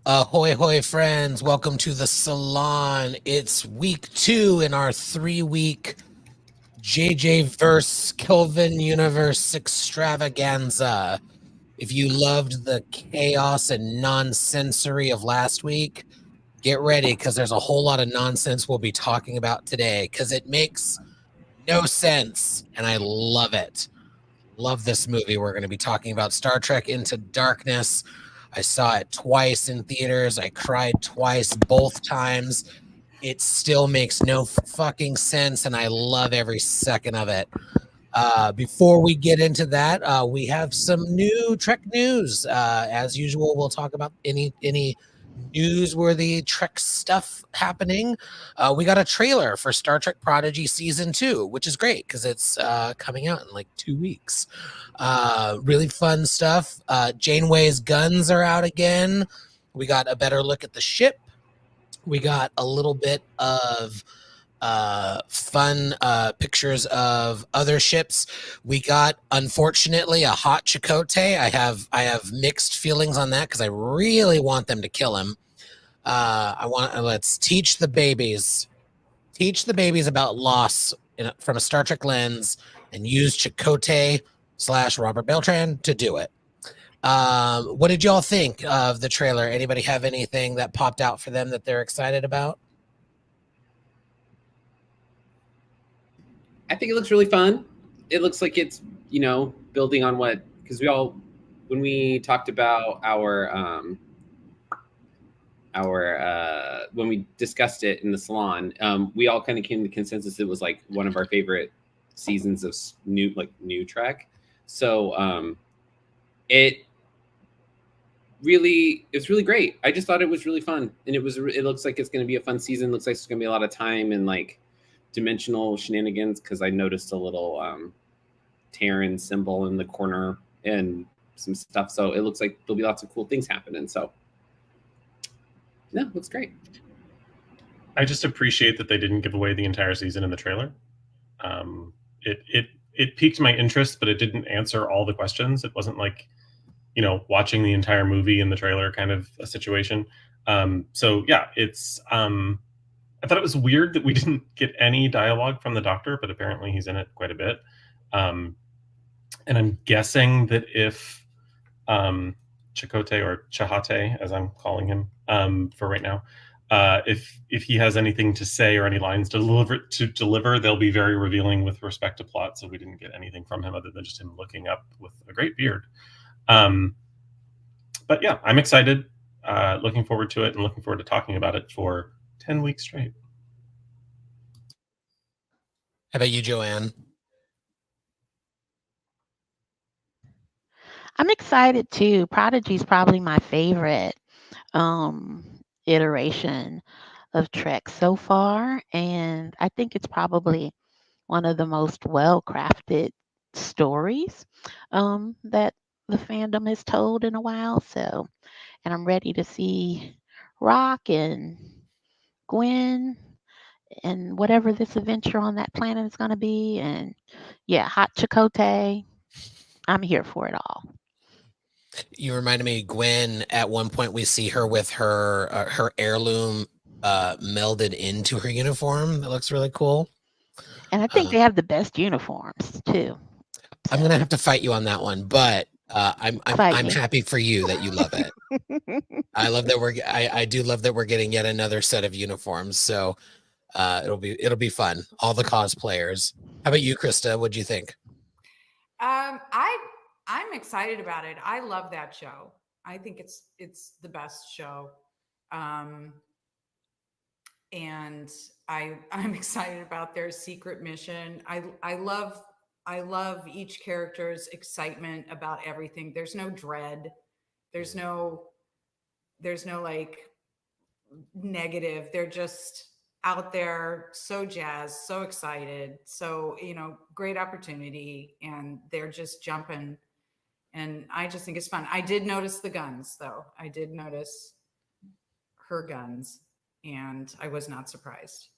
Ahoy, hoy, friends. Welcome to the Salon. It's week 2 in our 3-week JJ verse Kelvin Universe extravaganza. If you loved the chaos and nonsensory of last week, get ready because there's a whole lot of nonsense we'll be talking about today because it makes no sense and I love it. Love this movie. We're going to be talking about Star Trek Into Darkness. I saw it twice in theaters. I cried twice, both times. It still makes no fucking sense, and I love every second of it. Before we get into that, we have some new Trek news. As usual, we'll talk about any newsworthy Trek stuff happening. We got a trailer for Star Trek Prodigy Season 2, which is great because it's coming out in like 2 weeks. Really fun stuff. Janeway's guns are out again. We got a better look at the ship. We got a little bit of fun pictures of other ships. We got, unfortunately, a hot Chakotay. I have mixed feelings on that because I really want them to kill him. Let's teach the babies about loss from a Star Trek lens and use Chakotay / Robert Beltran to do it. What did y'all think of the trailer? Anybody have anything that popped out for them that they're excited about? I think it looks really fun. It looks like it's, building on because when we talked about when we discussed it in the salon, we all kind of came to the consensus it was like one of our favorite seasons of new Trek. So it's really great. I just thought it was really fun, and it looks like it's going to be a fun season. Looks like it's going to be a lot of time and like dimensional shenanigans because I noticed a little Terran symbol in the corner and some stuff. So it looks like there'll be lots of cool things happening. So yeah, looks great. I just appreciate that they didn't give away the entire season in the trailer. It piqued my interest, but it didn't answer all the questions. It wasn't like, watching the entire movie in the trailer kind of a situation. So yeah, it's I thought it was weird that we didn't get any dialogue from the Doctor, but apparently he's in it quite a bit. And I'm guessing that if Chakotay, or Chahate, as I'm calling him for right now, if he has anything to say or any lines to deliver, they'll be very revealing with respect to plot. So we didn't get anything from him other than just him looking up with a great beard. But yeah, I'm excited. Looking forward to it and looking forward to talking about it for 10 weeks straight. How about you, Joanne? I'm excited too. Prodigy's probably my favorite iteration of Trek so far, and I think it's probably one of the most well-crafted stories that the fandom has told in a while. So, and I'm ready to see Rock and Gwen and whatever this adventure on that planet is going to be. And yeah, Hot Chakotay. I'm here for it all. You reminded me, Gwen, at one point we see her with her heirloom melded into her uniform. That looks really cool. And I think they have the best uniforms too. I'm gonna have to fight you on that one, but I'm happy for you that you love it. I love that I do love that we're getting yet another set of uniforms. So it'll be fun. All the cosplayers. How about you, Krista? What'd you think? I'm excited about it. I love that show. I think it's the best show. And I'm excited about their secret mission. I love each character's excitement about everything. There's no dread. There's no like negative. They're just out there, so jazzed, so excited. So, great opportunity, and they're just jumping. And I just think it's fun. I did notice the guns, though. I did notice her guns, and I was not surprised.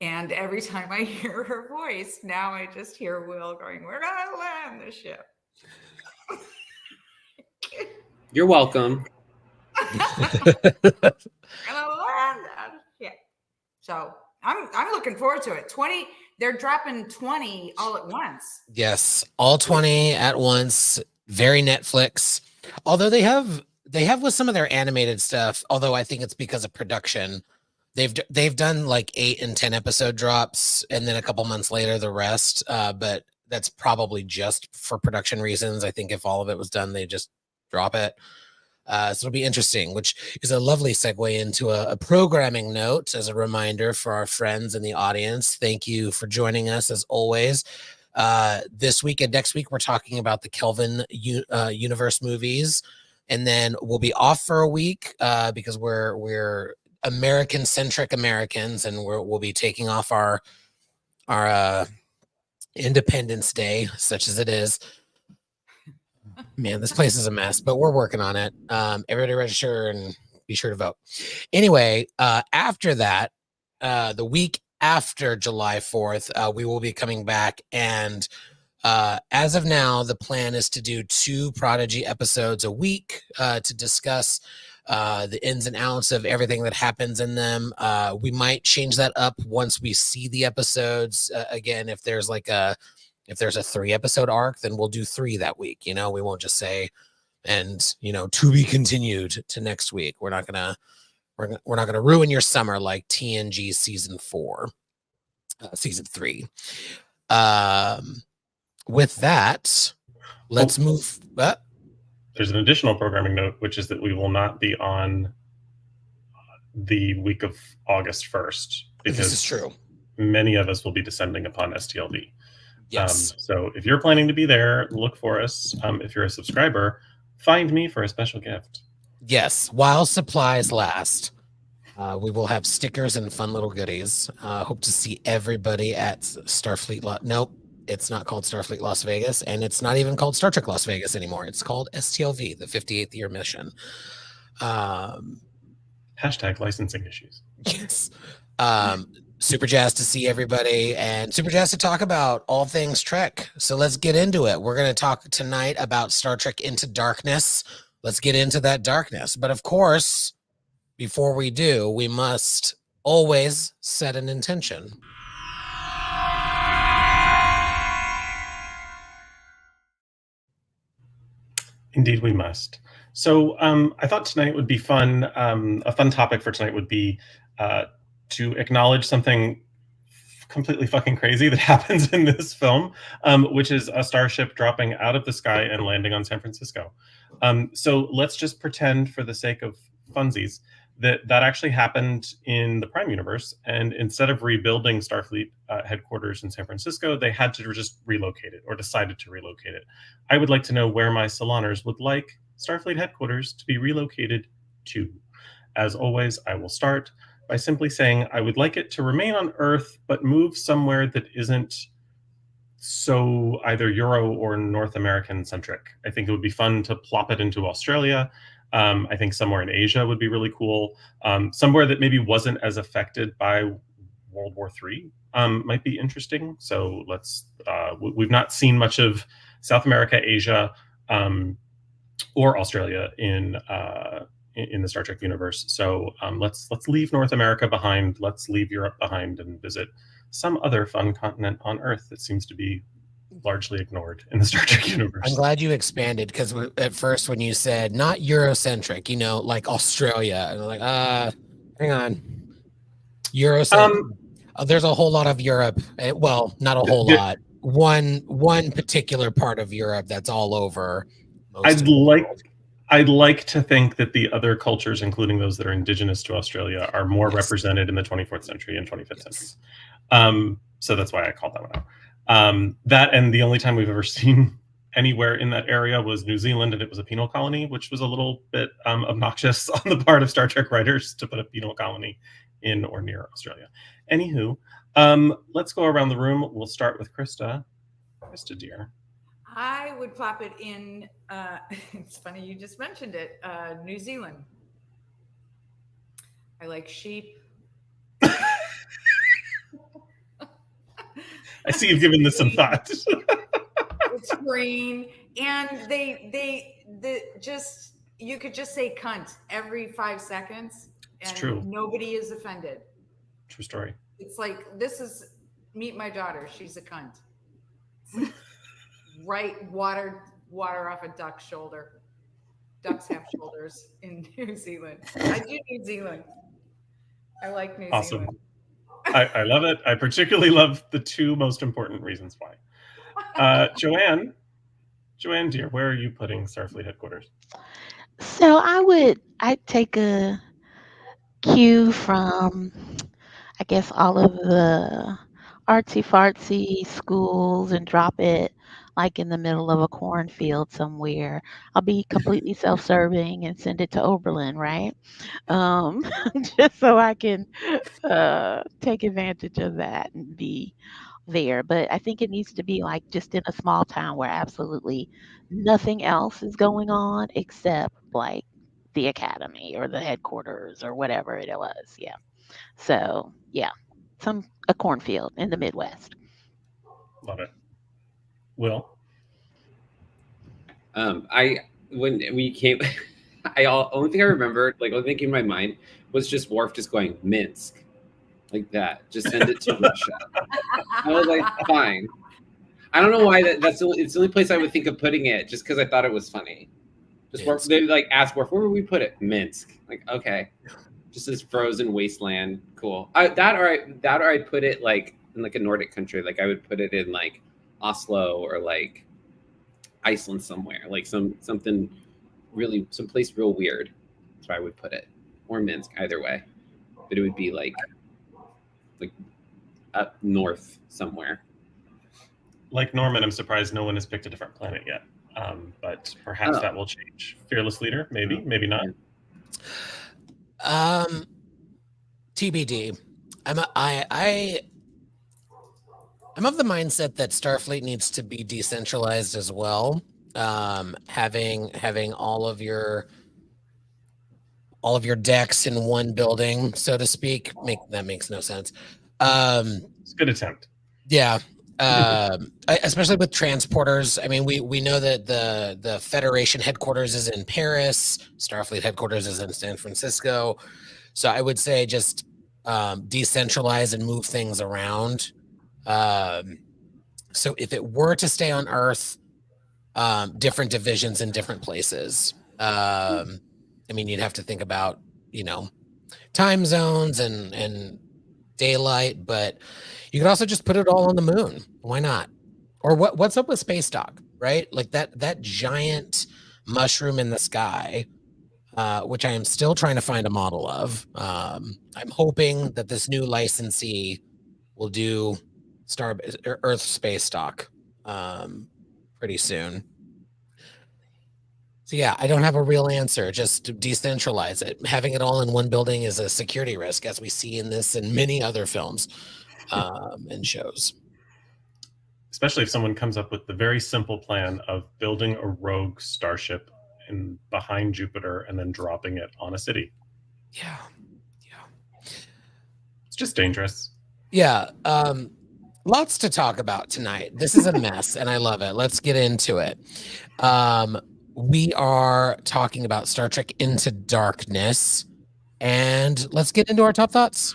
And every time I hear her voice, now I just hear Will going, "We're gonna land the ship." You're welcome. Gonna land that shit. So I'm looking forward to it. 20, they're dropping 20 all at once. Yes, all 20 at once. Very Netflix. Although they have with some of their animated stuff, although I think it's because of production. They've done like 8 and 10 episode drops, and then a couple months later the rest. But that's probably just for production reasons. I think if all of it was done, they just drop it. So it'll be interesting, which is a lovely segue into a programming note as a reminder for our friends in the audience. Thank you for joining us as always. This week and next week, we're talking about the Kelvin universe movies, and then we'll be off for a week because we're American-centric Americans, and we'll be taking off our Independence Day, such as it is. Man, this place is a mess, but we're working on it. Everybody register and be sure to vote. Anyway, after that, the week after July 4th, we will be coming back. And as of now, the plan is to do 2 Prodigy episodes a week to discuss the ins and outs of everything that happens in them. We might change that up once we see the episodes. Again, if there's a 3-episode arc, then we'll do 3 that week. We won't just say, and to be continued to next week. We're not gonna ruin your summer like TNG season 3. With that, let's move. There's an additional programming note, which is that we will not be on the week of August 1st because this is true. Many of us will be descending upon STLV. Yes. So if you're planning to be there, look for us. If you're a subscriber, find me for a special gift. Yes, while supplies last. We will have stickers and fun little goodies. Hope to see everybody at Starfleet. Nope, it's not called Starfleet Las Vegas, and it's not even called Star Trek Las Vegas anymore. It's called STLV, the 58th year mission. Hashtag licensing issues. Yes. Super jazzed to see everybody and super jazzed to talk about all things Trek. So let's get into it. We're going to talk tonight about Star Trek Into Darkness. Let's get into that darkness. But of course, before we do, we must always set an intention. Indeed, we must. So I thought tonight would be fun. A fun topic for tonight would be to acknowledge something completely fucking crazy that happens in this film, which is a starship dropping out of the sky and landing on San Francisco. So let's just pretend, for the sake of funsies, that actually happened in the Prime universe. And instead of rebuilding Starfleet headquarters in San Francisco, they had to just relocate it, or decided to relocate it. I would like to know where my Saloners would like Starfleet headquarters to be relocated to. As always, I will start by simply saying I would like it to remain on Earth, but move somewhere that isn't so either Euro or North American centric. I think it would be fun to plop it into Australia. I think somewhere in Asia would be really cool. Somewhere that maybe wasn't as affected by World War III might be interesting. So let's, we've not seen much of South America, Asia, or Australia in the Star Trek universe. So let's leave North America behind. Let's leave Europe behind and visit some other fun continent on Earth that seems to be largely ignored in the Star Trek universe. I'm glad you expanded, because at first when you said not Eurocentric, like Australia, and I'm like, hang on, Eurocentric. There's a whole lot of Europe. Well, not a whole lot. One particular part of Europe that's all over. I'd like to think that the other cultures, including those that are indigenous to Australia, are more represented in the 24th century and 25th centuries. So that's why I called that one out. That, and the only time we've ever seen anywhere in that area was New Zealand, and it was a penal colony, which was a little bit obnoxious on the part of Star Trek writers to put a penal colony in or near Australia. Anywho, let's go around the room. We'll start with Krista. Krista, dear. I would plop it in, it's funny you just mentioned it, New Zealand. I like sheep. I see you've given this some thought. It's green, and they just you could just say cunt every 5 seconds It's and true. nobody is offended. True story. It's like, this is meet my daughter. She's a cunt. It's like, right, water off a duck's shoulder. Ducks have shoulders in New Zealand. I do New Zealand. I like New Awesome. Zealand. I love it. I particularly love the two most important reasons why. Joanne, dear, where are you putting Starfleet headquarters? So I'd take a cue from, I guess, all of the artsy fartsy schools and drop it like in the middle of a cornfield somewhere. I'll be completely self-serving and send it to Oberlin, right? Um, just so I can take advantage of that and be there. But I think it needs to be like just in a small town where absolutely nothing else is going on except like the academy or the headquarters or whatever it was. Yeah. So yeah, a cornfield in the Midwest. Love it. Will? When we came, only thing I remembered, like only thing in my mind was just Worf just going Minsk, like that. Just send it to Russia. I was like, fine. I don't know why it's the only place I would think of putting it, just because I thought it was funny. Just Worf, they like ask Worf, where would we put it? Minsk. Like, okay, just this frozen wasteland. Cool. That or I put it like in like a Nordic country. Like I would put it in like Oslo or like Iceland somewhere, like something really, someplace real weird. That's where I would put it, or Minsk, either way. But it would be like up north somewhere. Like Norman, I'm surprised no one has picked a different planet yet. But perhaps that will change. Fearless leader, maybe, maybe not. TBD. I'm of the mindset that Starfleet needs to be decentralized as well. Having all of your decks in one building, so to speak, that makes no sense. It's a good attempt. Yeah. Especially with transporters. I mean, we know that the Federation headquarters is in Paris, Starfleet headquarters is in San Francisco. So I would say just decentralize and move things around. So if it were to stay on Earth, different divisions in different places. I mean, you'd have to think about, time zones and daylight, but you could also just put it all on the moon. Why not? Or what's up with space dock, right? Like that giant mushroom in the sky, which I am still trying to find a model of. I'm hoping that this new licensee will do Earth space dock pretty soon. So yeah, I don't have a real answer. Just decentralize it. Having it all in one building is a security risk, as we see in this and many other films and shows. Especially if someone comes up with the very simple plan of building a rogue starship behind Jupiter and then dropping it on a city. Yeah. It's just dangerous. Yeah. Lots to talk about tonight. This is a mess, and I love it. Let's get into it. We are talking about Star Trek Into Darkness, and let's get into our top thoughts.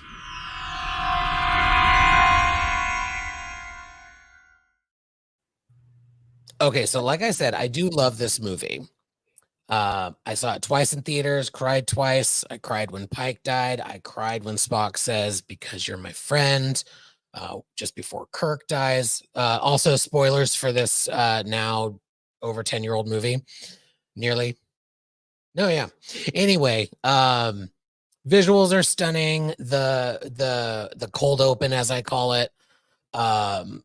Okay, so like I said, I do love this movie. I saw it twice in theaters, cried twice. I cried when Pike died. I cried when Spock says, "Because you're my friend," just before Kirk dies. Also, spoilers for this now over 10-year-old movie. Nearly. No, yeah. Anyway, visuals are stunning. The cold open, as I call it,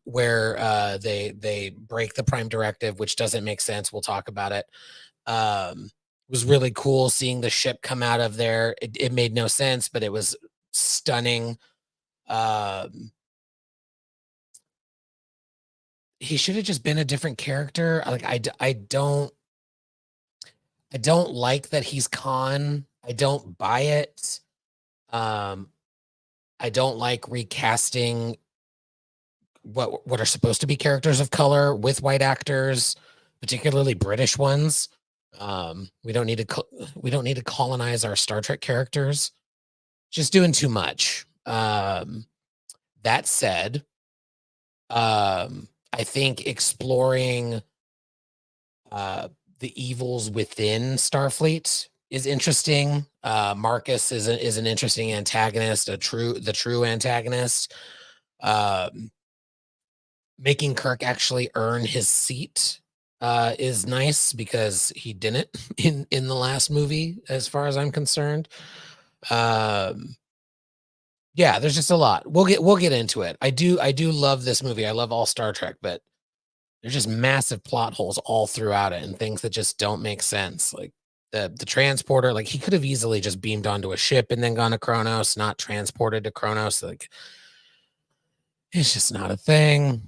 where they break the Prime Directive, which doesn't make sense. We'll talk about it. Was really cool seeing the ship come out of there. It made no sense, but it was stunning. He should have just been a different character. Like I don't like that he's Khan. I don't buy it. I don't like recasting what are supposed to be characters of color with white actors, particularly British ones. We don't need to colonize our Star Trek characters. Just doing too much. That said, I think exploring the evils within Starfleet is interesting. Marcus is an interesting antagonist, the true antagonist. Making Kirk actually earn his seat is nice because he didn't in the last movie, as far as I'm concerned. Yeah, there's just a lot. We'll get into it. I do love this movie. I love all Star Trek, but there's just massive plot holes all throughout it and things that just don't make sense. Like the transporter, like he could have easily just beamed onto a ship and then gone to Kronos, not transported to Kronos. Like it's just not a thing.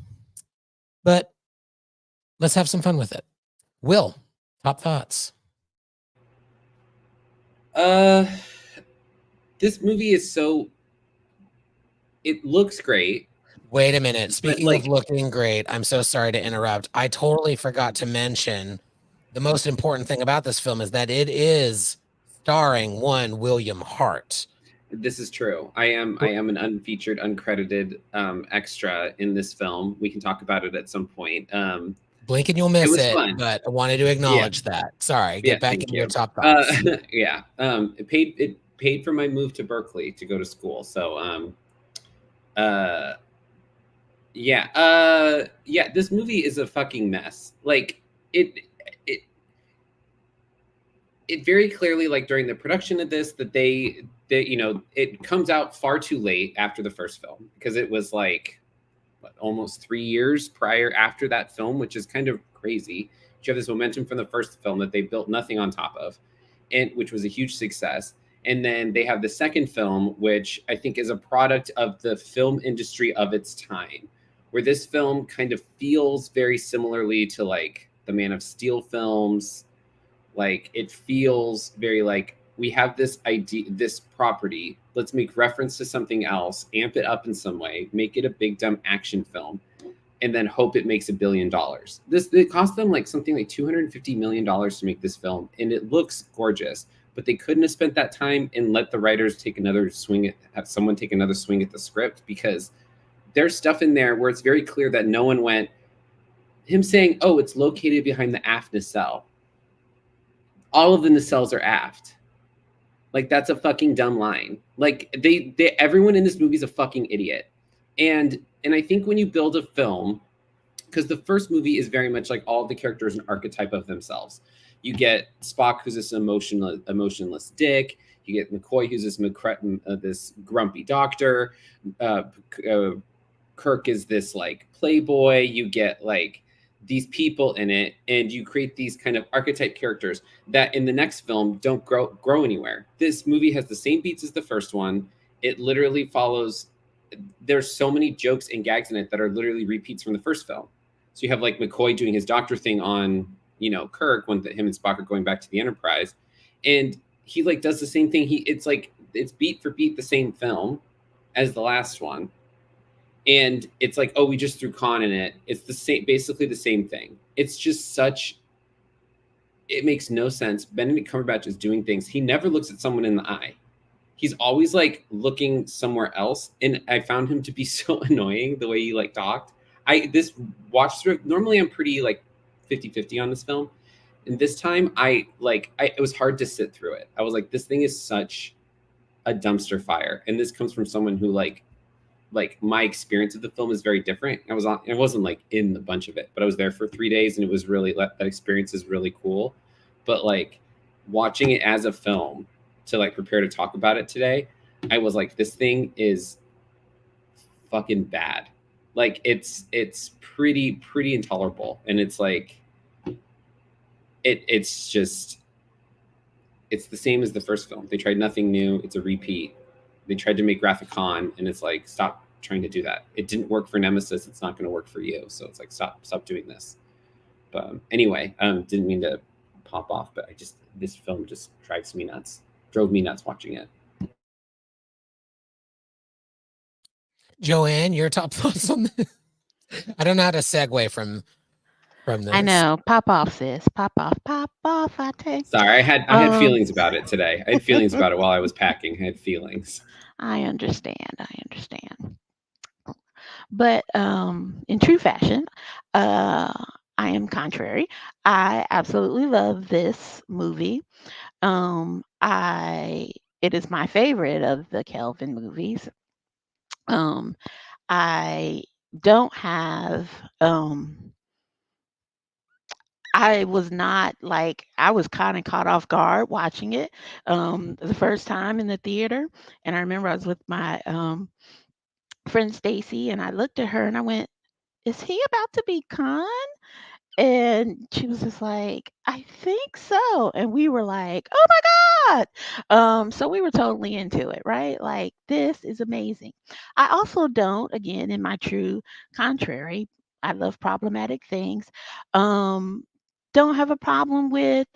But let's have some fun with it. Will, top thoughts? This movie is so, it looks great. Wait a minute. Speaking like- of looking great, I'm so sorry to interrupt. I totally forgot to mention the most important thing about this film is that it is starring one William Hart. This is true. I am an unfeatured, uncredited extra in this film. We can talk about it at some point. Blink and you'll miss was it, fun. but I wanted to acknowledge that. Sorry, get back into your top thoughts. Yeah, it paid for my move to Berkeley to go to school. So, yeah, this movie is a fucking mess. Like it very clearly, like during the production of this, that they it comes out far too late after the first film, because it was like almost 3 years prior after that film, which is kind of crazy. You have this momentum from the first film that they built nothing on top of, and which was a huge success. And then they have the second film, which I think is a product of the film industry of its time, where this film kind of feels very similarly to like the Man of Steel films. Like it feels very like, we have this idea, this property, let's make reference to something else, amp it up in some way, make it a big dumb action film, and then hope it makes $1 billion. It cost them like something like $250 million to make this film, and it looks gorgeous. But they couldn't have spent that time and let the writers take another swing at, have someone take another swing at the script, because there's stuff in there where it's very clear that no one went, him saying, oh, it's located behind the aft nacelle. All of the nacelles are aft. Like, that's a fucking dumb line. Like, they everyone in this movie is a fucking idiot. And I think when you build a film, because the first movie is very much like all the characters an archetype of themselves. You get Spock, who's this emotionless dick. You get McCoy, who's this grumpy doctor. Kirk is this like playboy. You get like these people in it, and you create these kind of archetype characters that in the next film don't grow anywhere. This movie has the same beats as the first one. It literally follows. There's so many jokes and gags in it that are literally repeats from the first film. So you have like McCoy doing his doctor thing on, Kirk when him and Spock are going back to the Enterprise, and he like does the same thing. It's beat for beat the same film as the last one. And it's like, oh, we just threw Khan in it. It's the same, basically the same thing. It's just it makes no sense. Benedict Cumberbatch is doing things. He never looks at someone in the eye. He's always like looking somewhere else. And I found him to be so annoying the way he like talked. This watch through, normally I'm pretty like 50-50 on this film. And this time it was hard to sit through it. I was like, this thing is such a dumpster fire. And this comes from someone who like my experience of the film is very different. I wasn't like in a bunch of it, but I was there for 3 days, and it was really, that experience is really cool. But like watching it as a film to like prepare to talk about it today, I was like, this thing is fucking bad. Like it's pretty intolerable. And it's like, it's the same as the first film. They tried nothing new. It's a repeat. They tried to make Graphic Khan, and it's like, stop trying to do that. It didn't work for Nemesis. It's not going to work for you. So it's like, stop doing this. But anyway, didn't mean to pop off, but this film just drove me nuts watching it. Joanne, your top thoughts on this? I don't know how to segue from from this. I know. Pop off, sis. Pop off. I take. Sorry, I had Um, feelings about it today. I had feelings about it while I was packing. I had feelings. I understand. But in true fashion, uh, I am contrary. I absolutely love this movie. I It is my favorite of the Kelvin movies. Um, I don't have I was not like I was kind of caught off guard watching it the first time in the theater, and I remember I was with my friend Stacy, and I looked at her and I went, "Is he about to be Khan?" And she was just like, "I think so." And we were like, "Oh my God." So we were totally into it, right? Like, this is amazing. I also don't, again, in my true contrary, I love problematic things. Um, don't have a problem with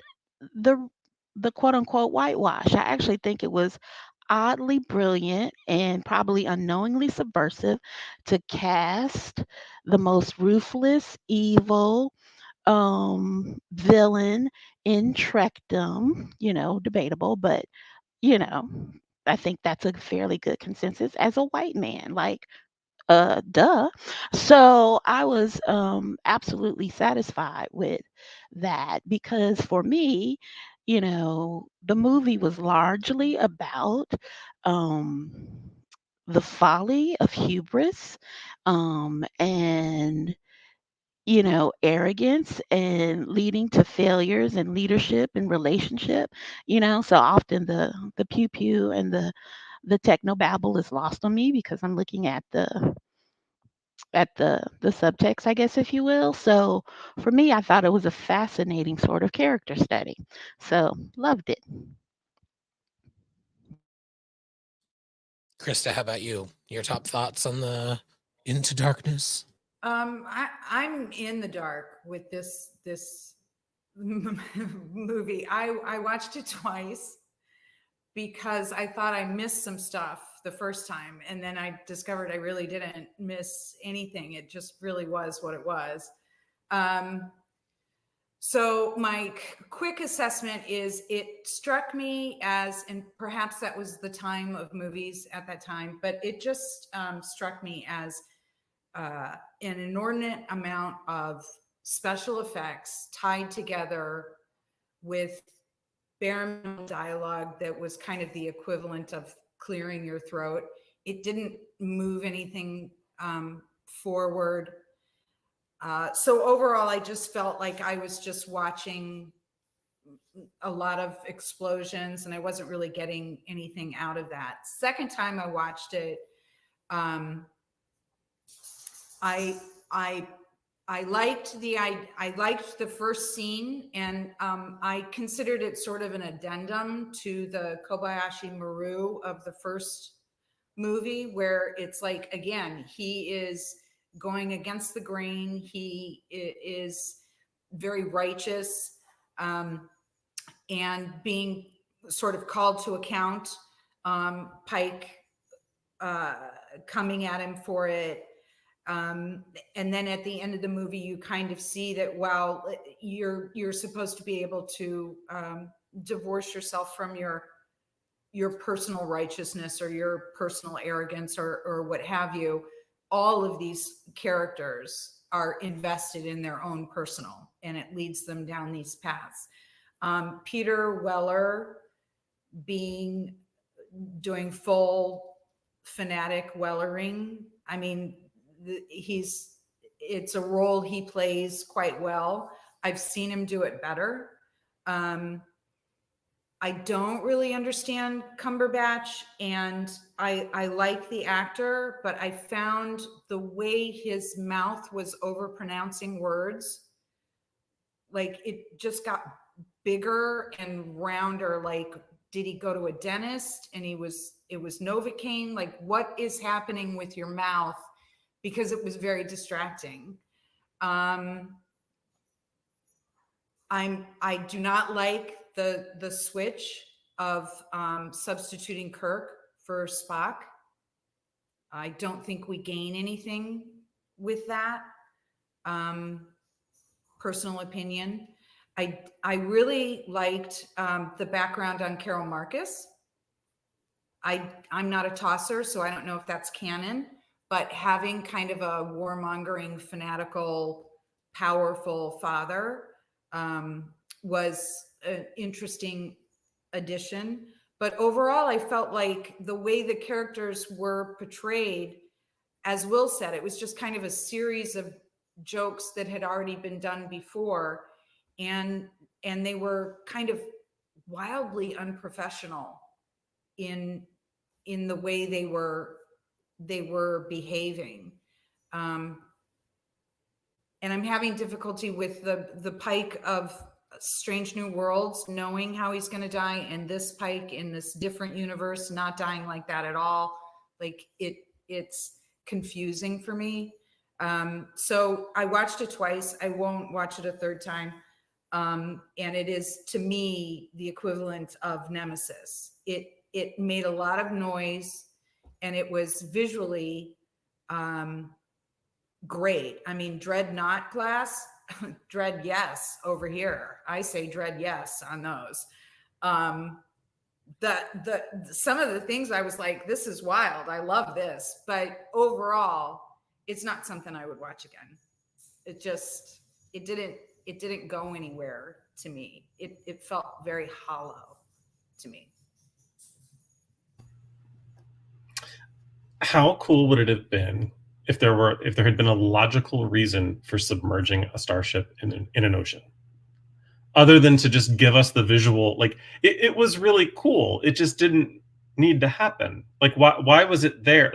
the the quote unquote whitewash. I actually think it was oddly brilliant and probably unknowingly subversive to cast the most ruthless, evil, villain in Trekdom, debatable, but you know, I think that's a fairly good consensus as a white man. Like, duh. So I was absolutely satisfied with that because for me, the movie was largely about um the folly of hubris, and arrogance and leading to failures in leadership and relationship. So often the pew pew and the techno babble is lost on me because I'm looking at the subtext, I guess, if you will. So for me, I thought it was a fascinating sort of character study. So loved it. Krista, how about you? Your top thoughts on the Into Darkness? I'm in the dark with this movie. I watched it twice because I thought I missed some stuff the first time, and then I discovered I really didn't miss anything. It just really was what it was. So my quick assessment is it struck me as, and perhaps that was the time of movies at that time, but it just struck me as an inordinate amount of special effects tied together with bare minimum dialogue that was kind of the equivalent of clearing your throat. It didn't move anything forward. So overall, I just felt like I was just watching a lot of explosions and I wasn't really getting anything out of that. Second time I watched it, um, I I I liked I liked the first scene, and I considered it sort of an addendum to the Kobayashi Maru of the first movie, where it's like, again, he is going against the grain. He is very righteous, and being sort of called to account. Pike coming at him for it. And then at the end of the movie, you kind of see that while you're supposed to be able to divorce yourself from your personal righteousness or your personal arrogance or what have you, all of these characters are invested in their own personal, and it leads them down these paths. Peter Weller doing full fanatic Wellering. I mean, it's a role he plays quite well. I've seen him do it better. I don't really understand Cumberbatch, and I like the actor, but I found the way his mouth was overpronouncing words, like it just got bigger and rounder. Like, did he go to a dentist and it was Novocaine? Like, what is happening with your mouth? Because it was very distracting. I do not like the switch of substituting Kirk for Spock. I don't think we gain anything with that. personal opinion. I really liked the background on Carol Marcus. I'm not a tosser, so I don't know if that's canon, but having kind of a warmongering, fanatical, powerful father was an interesting addition. But overall, I felt like the way the characters were portrayed, as Will said, it was just kind of a series of jokes that had already been done before, and they were kind of wildly unprofessional in the way they were behaving. And I'm having difficulty with the Pike of Strange New Worlds, knowing how he's going to die, and this Pike in this different universe not dying like that at all. Like it's confusing for me. So I watched it twice. I won't watch it a third time. And it is, to me, the equivalent of Nemesis. It made a lot of noise, and it was visually great. I mean, dread not glass, dread yes over here. I say dread yes on those. Some of the things I was like, this is wild. I love this, but overall, it's not something I would watch again. It didn't go anywhere to me. It felt very hollow to me. How cool would it have been if there had been a logical reason for submerging a starship in an ocean, other than to just give us the visual? Like, it was really cool. It just didn't need to happen. Like, why was it there?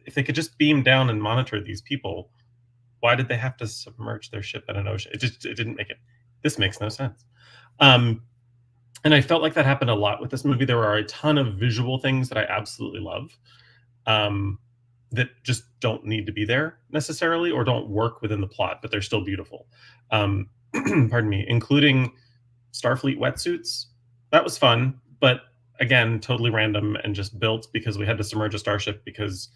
If they could just beam down and monitor these people, why did they have to submerge their ship in an ocean? It didn't make it. This makes no sense. And I felt like that happened a lot with this movie. There are a ton of visual things that I absolutely love, that just don't need to be there necessarily, or don't work within the plot, but they're still beautiful. Pardon me, including Starfleet wetsuits. That was fun, but again, totally random and just built because we had to submerge a starship because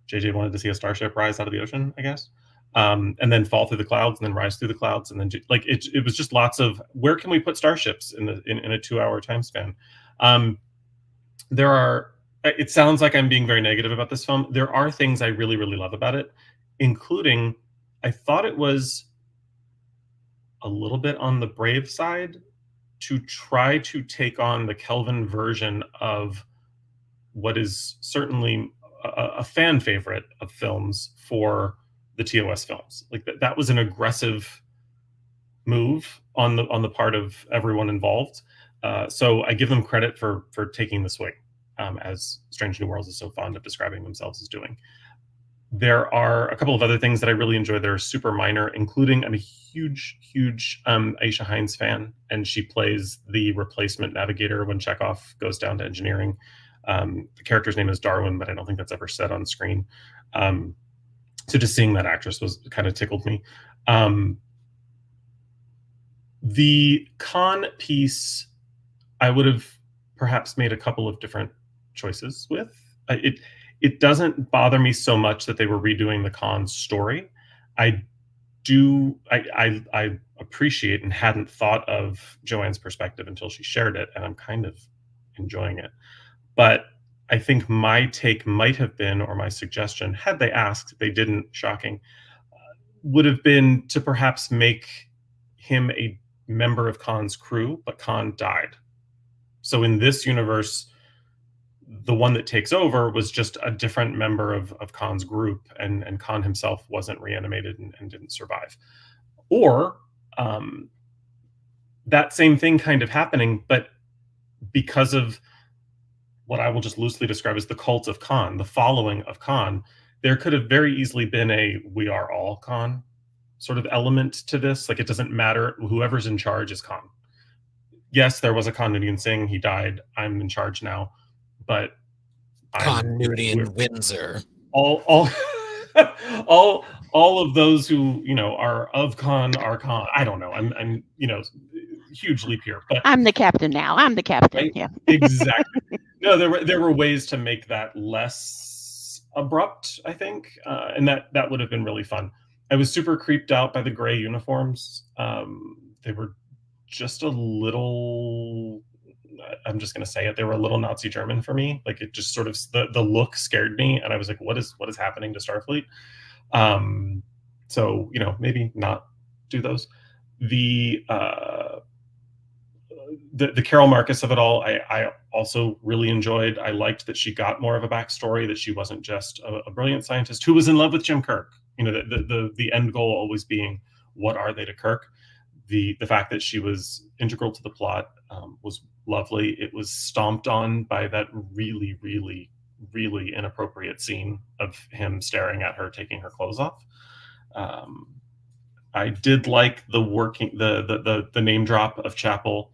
JJ wanted to see a starship rise out of the ocean, I guess. And then fall through the clouds and then rise through the clouds. And then like, it was just lots of, where can we put starships in a 2-hour time span? It sounds like I'm being very negative about this film. There are things I really, really love about it, including, I thought it was a little bit on the brave side to try to take on the Kelvin version of what is certainly a fan favorite of films for the TOS films. Like that was an aggressive move on the part of everyone involved. So I give them credit for taking the swing, as Strange New Worlds is so fond of describing themselves as doing. There are a couple of other things that I really enjoy that are super minor, including I'm a huge Aisha Hines fan, and she plays the replacement navigator when Chekhov goes down to engineering. The character's name is Darwin, but I don't think that's ever said on screen. So just seeing that actress was kind of tickled me. The Khan piece, I would have perhaps made a couple of different choices with. It doesn't bother me so much that they were redoing the Khan story. I appreciate and hadn't thought of Joanne's perspective until she shared it, and I'm kind of enjoying it. But I think my take might have been, or my suggestion, had they asked, they didn't, shocking, would have been to perhaps make him a member of Khan's crew, but Khan died. So in this universe, the one that takes over was just a different member of Khan's group, and Khan himself wasn't reanimated and didn't survive. Or that same thing kind of happening, but because of what I will just loosely describe as the cult of Khan, the following of Khan, there could have very easily been a "we are all Khan" sort of element to this. Like, it doesn't matter, whoever's in charge is Khan. Yes, there was a Khan Noonien Singh, he died, I'm in charge now, but Khan Noonien Windsor. All of those who are of Khan are Khan. I don't know. I'm huge leap here, but I'm the captain now. I'm the captain. Right? Yeah. Exactly. No, there were ways to make that less abrupt, I think, and that would have been really fun. I was super creeped out by the gray uniforms. They were just a little, I'm just going to say it, they were a little Nazi German for me. Like it just sort of, the look scared me, and I was like, what is happening to Starfleet? So, you know, maybe not do those. The Carol Marcus of it all, I also really enjoyed. I liked that she got more of a backstory, that she wasn't just a brilliant scientist who was in love with Jim Kirk. You know, the end goal always being, what are they to Kirk? The fact that she was integral to the plot was lovely. It was stomped on by that really, really, really inappropriate scene of him staring at her taking her clothes off. I did like the name drop of Chapel.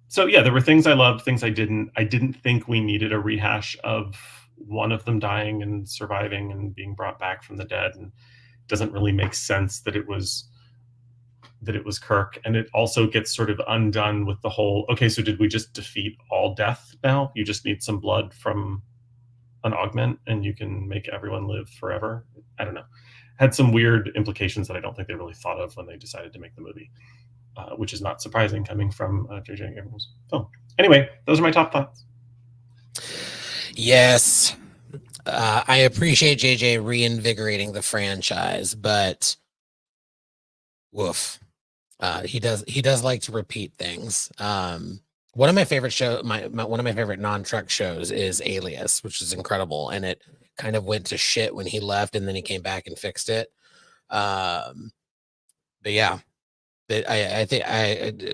So yeah, there were things I loved, things I didn't. I didn't think we needed a rehash of one of them dying and surviving and being brought back from the dead. And it doesn't really make sense that it was Kirk. And it also gets sort of undone with the whole, okay, so did we just defeat all death now? You just need some blood from an augment and you can make everyone live forever. I don't know. Had some weird implications that I don't think they really thought of when they decided to make the movie. Which is not surprising coming from J.J. Abrams' film. Anyway, those are my top thoughts. Yes, I appreciate J.J. reinvigorating the franchise, but woof, he does like to repeat things. One of my favorite one of my favorite non-Trek shows is Alias, which is incredible, and it kind of went to shit when he left, and then he came back and fixed it. But yeah. I think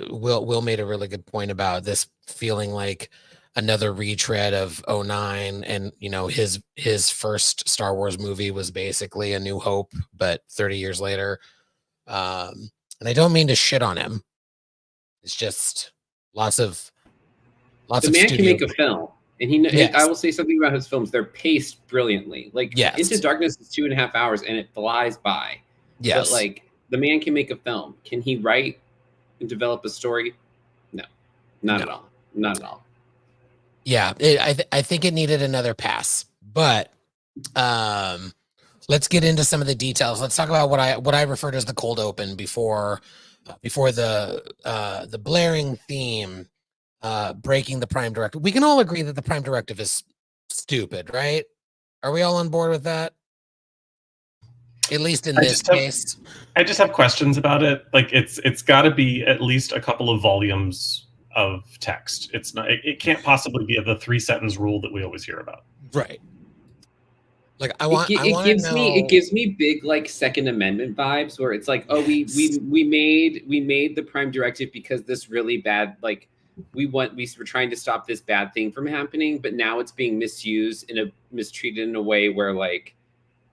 Will made a really good point about this feeling like another retread of 09, and you know, his first Star Wars movie was basically A New Hope, but 30 years later. And I don't mean to shit on him. It's just lots of the man can make a film, and Yes. I will say something about his films. They're paced brilliantly. Like Yes. Into Darkness is 2.5 hours and it flies by. Yes. But like, the man can make a film. Can he write and develop a story? No, not at all. Not at all. Yeah, I think it needed another pass. But let's get into some of the details. Let's talk about what I referred to as the cold open before the blaring theme, breaking the Prime Directive. We can all agree that the Prime Directive is stupid, right? Are we all on board with that? At least in this case. I just have questions about it. Like it's got to be at least a couple of volumes of text. It's not. It can't possibly be the 3-sentence rule that we always hear about. Right. Like it gives me big like Second Amendment vibes, where it's like, oh, we made the Prime Directive because this really bad, like we were trying to stop this bad thing from happening, but now it's being misused mistreated in a way where like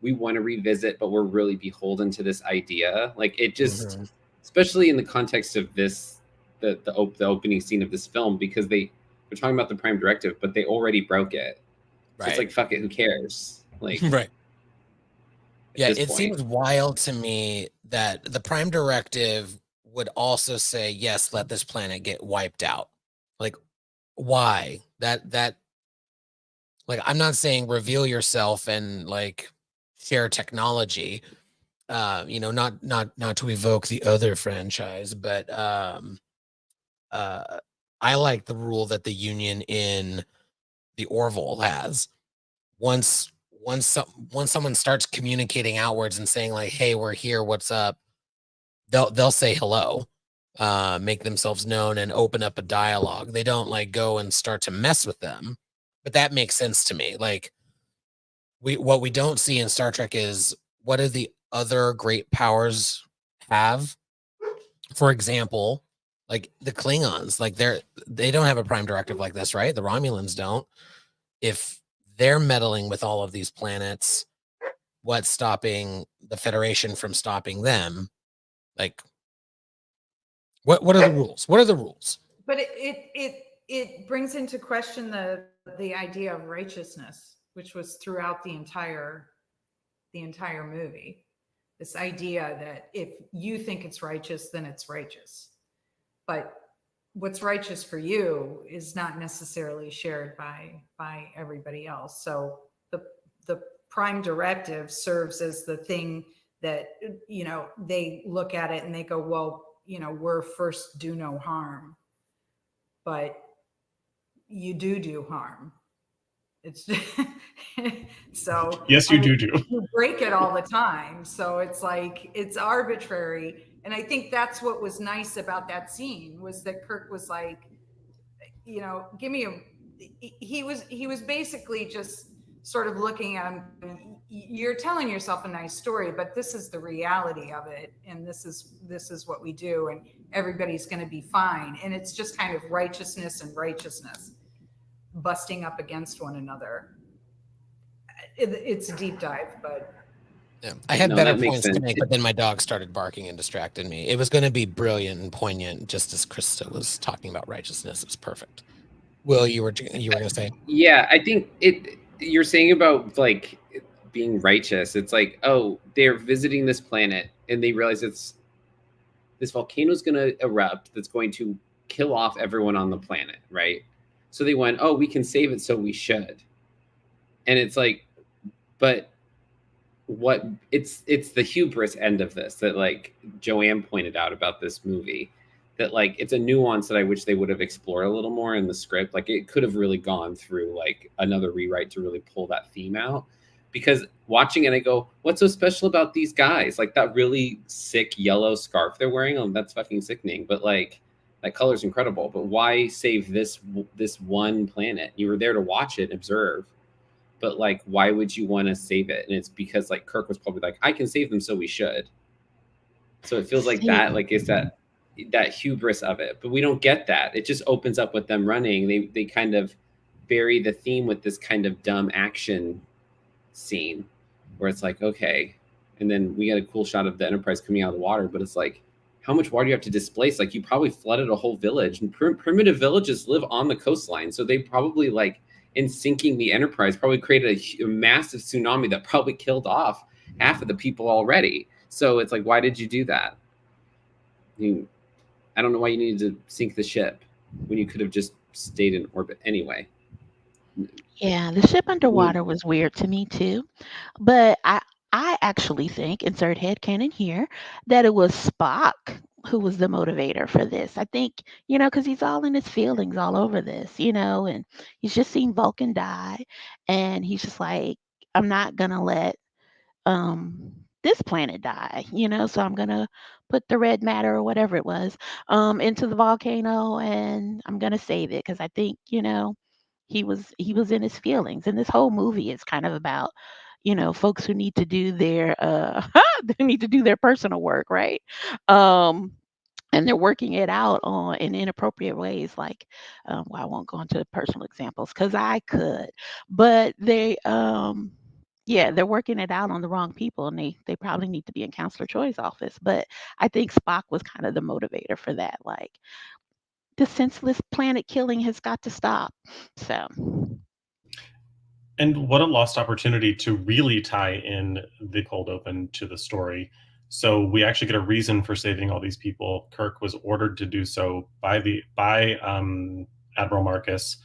we want to revisit, but we're really beholden to this idea. Like it just, especially in the context of this, the opening scene of this film, because they're talking about the Prime Directive, but they already broke it. So Right. it's like, fuck it, who cares? Like, right. Yeah, it seems wild to me that the Prime Directive would also say, yes, let this planet get wiped out. Like, why? That like, I'm not saying reveal yourself and like share technology, you know, not to evoke the other franchise, but I like the rule that the Union in the Orville has. Once someone starts communicating outwards and saying like, hey, we're here, what's up, they'll say hello, make themselves known and open up a dialogue. They don't like go and start to mess with them. But that makes sense to me. Like what we don't see in Star Trek is, what do the other great powers have? For example, like the Klingons, like they don't have a Prime Directive like this, right? The Romulans don't. If they're meddling with all of these planets, what's stopping the Federation from stopping them? Like, what are the rules? What are the rules? But it brings into question the idea of righteousness, which was throughout the entire movie. This idea that if you think it's righteous, then it's righteous. But what's righteous for you is not necessarily shared by everybody else. So the Prime Directive serves as the thing that, you know, they look at it and they go, well, you know, we're first do no harm, but you do harm. It's so Yes, I you mean, do. you break it all the time. So it's like, it's arbitrary. And I think that's what was nice about that scene, was that Kirk was like, you know, give me a, he was basically just sort of looking at him, you're telling yourself a nice story, but this is the reality of it. And this is what we do. And everybody's going to be fine. And it's just kind of righteousness busting up against one another. It's a deep dive, but Yeah. I had No, better that makes points to sense. make, but then my dog started barking and distracted me. It was going to be brilliant and poignant, just as Krista was talking about righteousness. It was perfect. Will, you were going to say? Yeah, I think you're saying about like being righteous. It's like, oh, they're visiting this planet and they realize this volcano's going to erupt that's going to kill off everyone on the planet, right? So they went, oh, we can save it, so we should. And it's like, but what it's the hubris end of this that like Joanne pointed out about this movie, that like it's a nuance that I wish they would have explored a little more in the script. Like it could have really gone through like another rewrite to really pull that theme out, because watching it I go, what's so special about these guys? Like that really sick yellow scarf they're wearing, oh, that's fucking sickening, but like that color's incredible, but why save this one planet? You were there to watch it and observe, but like why would you want to save it? And it's because like Kirk was probably like, I can save them, so we should. So it feels like that, like is that hubris of it, but we don't get that. It just opens up with them running. They kind of bury the theme with this kind of dumb action scene where it's like, okay, and then we get a cool shot of the Enterprise coming out of the water, but it's like, how much water do you have to displace? Like you probably flooded a whole village, and primitive villages live on the coastline, so they probably like, in sinking the Enterprise, probably created a massive tsunami that probably killed off half of the people already. So it's like, why did you do that? I don't know why you needed to sink the ship when you could have just stayed in orbit anyway. Yeah, the ship underwater was weird to me too. But I actually think, insert headcanon here, that it was Spock who was the motivator for this. I think, you know, because he's all in his feelings all over this, you know, and he's just seen Vulcan die, and he's just like, I'm not gonna let this planet die, you know, so I'm gonna put the red matter or whatever it was into the volcano, and I'm gonna save it because I think, you know, he was in his feelings. And this whole movie is kind of about, you know, folks who need to do their they need to do their personal work, right? Um and they're working it out on in inappropriate ways, like well, I won't go into personal examples because I could, but yeah, they're working it out on the wrong people, and they probably need to be in Counselor Troy's office. But I think Spock was kind of the motivator for that. Like, the senseless planet killing has got to stop. So, And what a lost opportunity to really tie in the cold open to the story. So we actually get a reason for saving all these people. Kirk was ordered to do so by Admiral Marcus,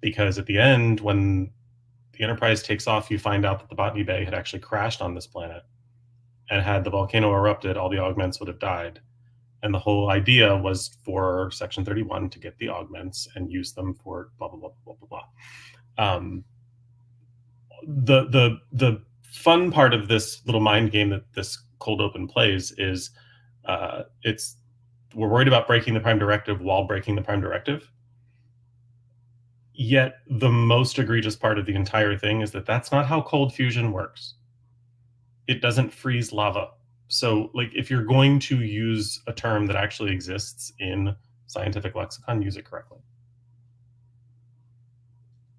because at the end, when the Enterprise takes off, you find out that the Botany Bay had actually crashed on this planet, and had the volcano erupted, all the augments would have died. And the whole idea was for Section 31 to get the augments and use them for blah blah blah blah blah blah. The fun part of this little mind game that this cold open plays is we're worried about breaking the Prime Directive while breaking the Prime Directive. Yet the most egregious part of the entire thing is that that's not how cold fusion works. It doesn't freeze lava. So, like, if you're going to use a term that actually exists in scientific lexicon, use it correctly.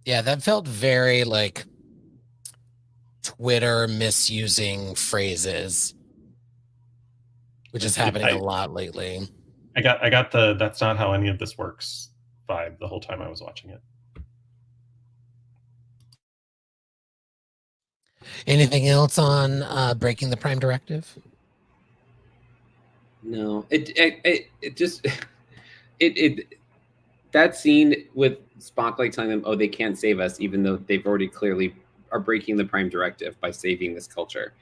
Yeah, that felt very like Twitter misusing phrases, which is happening a lot lately. I got the "that's not how any of this works" vibe the whole time I was watching it. Anything else on breaking the Prime Directive? No, it just that scene with Spock like telling them, oh, they can't save us, even though they've already clearly are breaking the Prime Directive by saving this culture.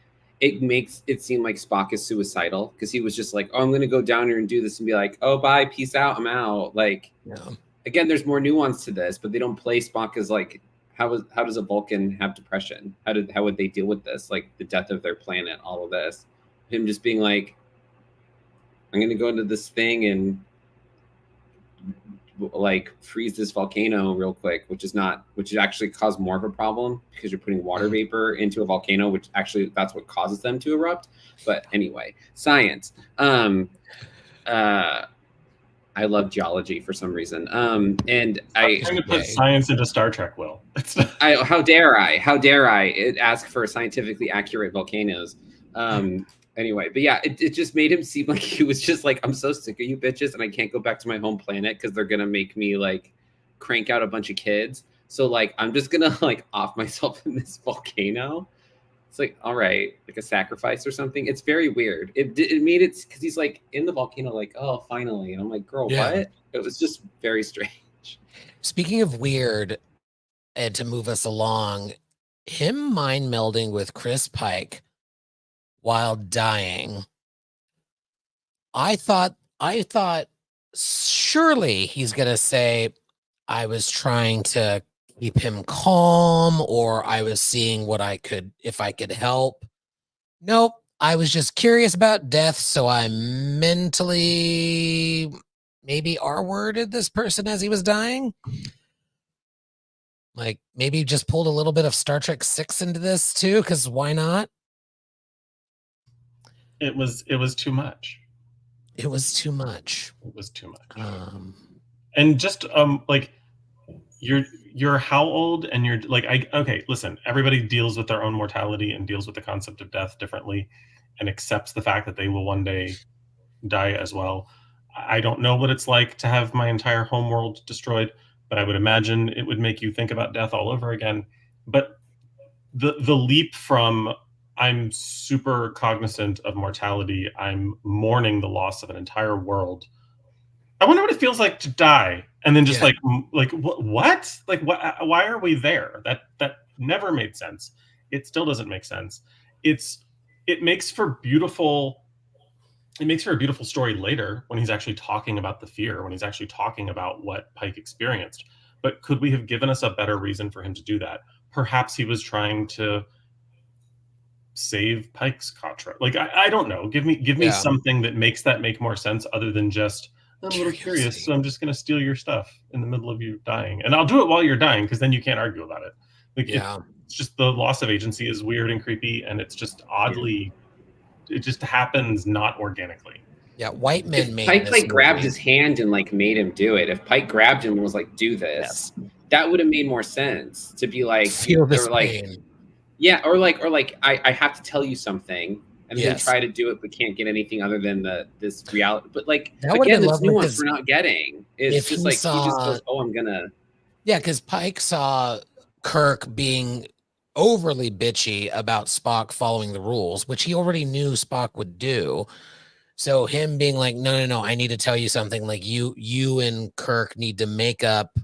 it makes it seem like Spock is suicidal because he was just like, oh, I'm going to go down here and do this and be like, oh, bye, peace out, I'm out. Like, again, there's more nuance to this, but they don't play Spock as like, how does a Vulcan have depression? How would they deal with this? Like the death of their planet, all of this. Him just being like, I'm going to go into this thing and like freeze this volcano real quick, which actually caused more of a problem because you're putting water vapor into a volcano, which actually that's what causes them to erupt. But anyway, science. I love geology for some reason. And I'm trying to put science into Star Trek, Will. How dare I ask for scientifically accurate volcanoes? Anyway, but yeah, it just made him seem like he was just like, I'm so sick of you bitches and I can't go back to my home planet because they're going to make me like crank out a bunch of kids. So like, I'm just going to like off myself in this volcano. It's like, all right, like a sacrifice or something. It's very weird. It made it because he's like in the volcano, like, oh, finally. And I'm like, girl, what? It was just very strange. Speaking of weird, and to move us along, him mind melding with Chris Pike while dying. I thought surely he's going to say, I was trying to keep him calm, or I was seeing if I could help. Nope. I was just curious about death. So I mentally maybe R-worded this person as he was dying. Like maybe just pulled a little bit of Star Trek 6 into this too. Cause why not? It was too much. It was too much. It was too much. And just like you're how old, and you're like, okay, listen, everybody deals with their own mortality and deals with the concept of death differently and accepts the fact that they will one day die as well. I don't know what it's like to have my entire home world destroyed, but I would imagine it would make you think about death all over again. But the leap from I'm super cognizant of mortality, I'm mourning the loss of an entire world, I wonder what it feels like to die, and then just like what? Like what? Why are we there? That never made sense. It still doesn't make sense. It makes for beautiful. It makes for a beautiful story later when he's actually talking about the fear, when he's actually talking about what Pike experienced. But could we have given us a better reason for him to do that? Perhaps he was trying to save Pike's Katra. Like I don't know. Give me something that makes that make more sense other than just I'm a little curious, so I'm just going to steal your stuff in the middle of you dying. And I'll do it while you're dying because then you can't argue about it. Like it's just the loss of agency is weird and creepy, and it's just oddly it just happens not organically. Yeah, white men made Pike like grabbed his hand and like made him do it. If Pike grabbed him and was like, do this, that would have made more sense to be like feel this pain. Yeah, or like I have to tell you something and then try to do it but can't get anything other than this reality. But like again, this nuance we're not getting. It's just like he just goes, oh, I'm gonna. Yeah, because Pike saw Kirk being overly bitchy about Spock following the rules, which he already knew Spock would do. So him being like, no, I need to tell you something. Like you and Kirk need to make up,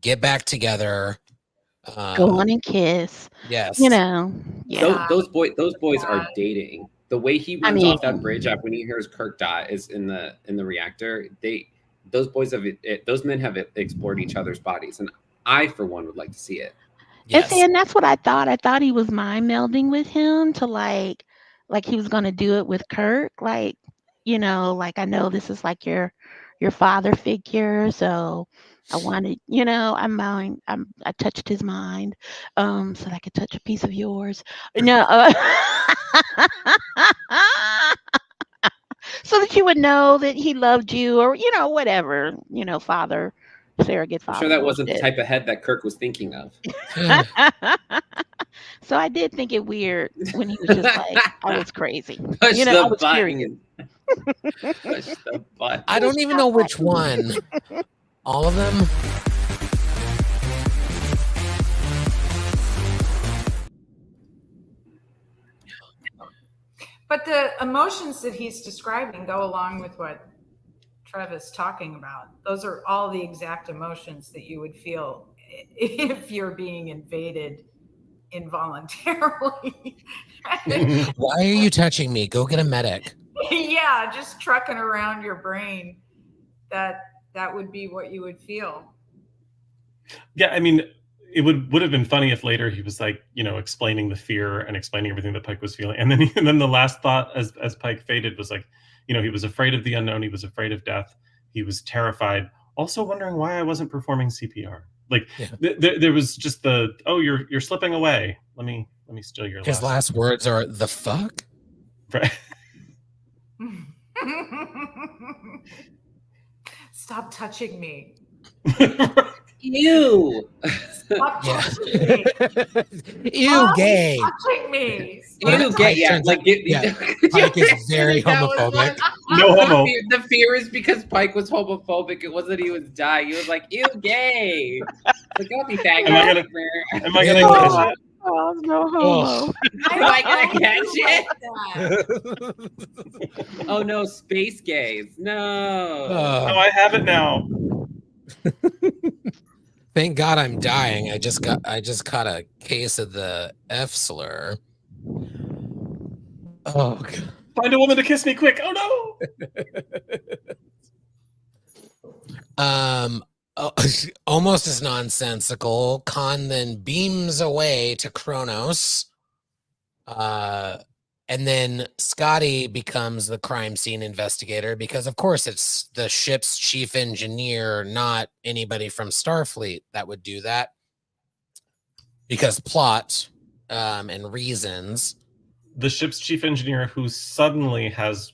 get back together, go on and kiss. Yes, you know, those boys are dating. The way he runs off that bridge when he hears Kirk die is in the reactor. Those men have explored each other's bodies, and I for one would like to see it. Yes. And that's what I thought. I thought he was mind melding with him to like he was going to do it with Kirk. Like, like I know this is like your father figure. So I wanted, I touched his mind so that I could touch a piece of yours. No. So that you would know that he loved you or, whatever, father. Surrogate father. I'm sure that wasn't the type of head that Kirk was thinking of. So I did think it weird when he was just like, I was crazy. Push the I was button. curious. Push the button. I don't even know which one. All of them? But the emotions that he's describing go along with what Trevor's talking about. Those are all the exact emotions that you would feel if you're being invaded involuntarily. Why are you touching me? Go get a medic. Yeah, just trucking around your brain. That would be what you would feel. Yeah, I mean, it would have been funny if later he was like, explaining the fear and explaining everything that Pike was feeling, and then the last thought as Pike faded was like, he was afraid of the unknown, he was afraid of death, he was terrified, also wondering why I wasn't performing CPR. Like, there was just you're slipping away. Let me steal your. His last words are the fuck. Right. Stop touching me. Ew. Stop touching me. Ew, gay. Touching me. Ew, gay. Yeah, like Pike is very homophobic. No homo. The fear is because Pike was homophobic. It wasn't he was dying. He was like, ew, gay. Like, I'll be faggot. Am I gonna catch it? Oh, no homo. Am I gonna catch it? Oh no, space gays. No. Oh, I have it now. Thank God I'm dying. I just caught a case of the F slur. Oh God. Find a woman to kiss me quick. Oh no. Almost as nonsensical. Khan then beams away to Kronos. And then Scotty becomes the crime scene investigator because, of course, it's the ship's chief engineer, not anybody from Starfleet that would do that. Because plot and reasons. The ship's chief engineer who suddenly has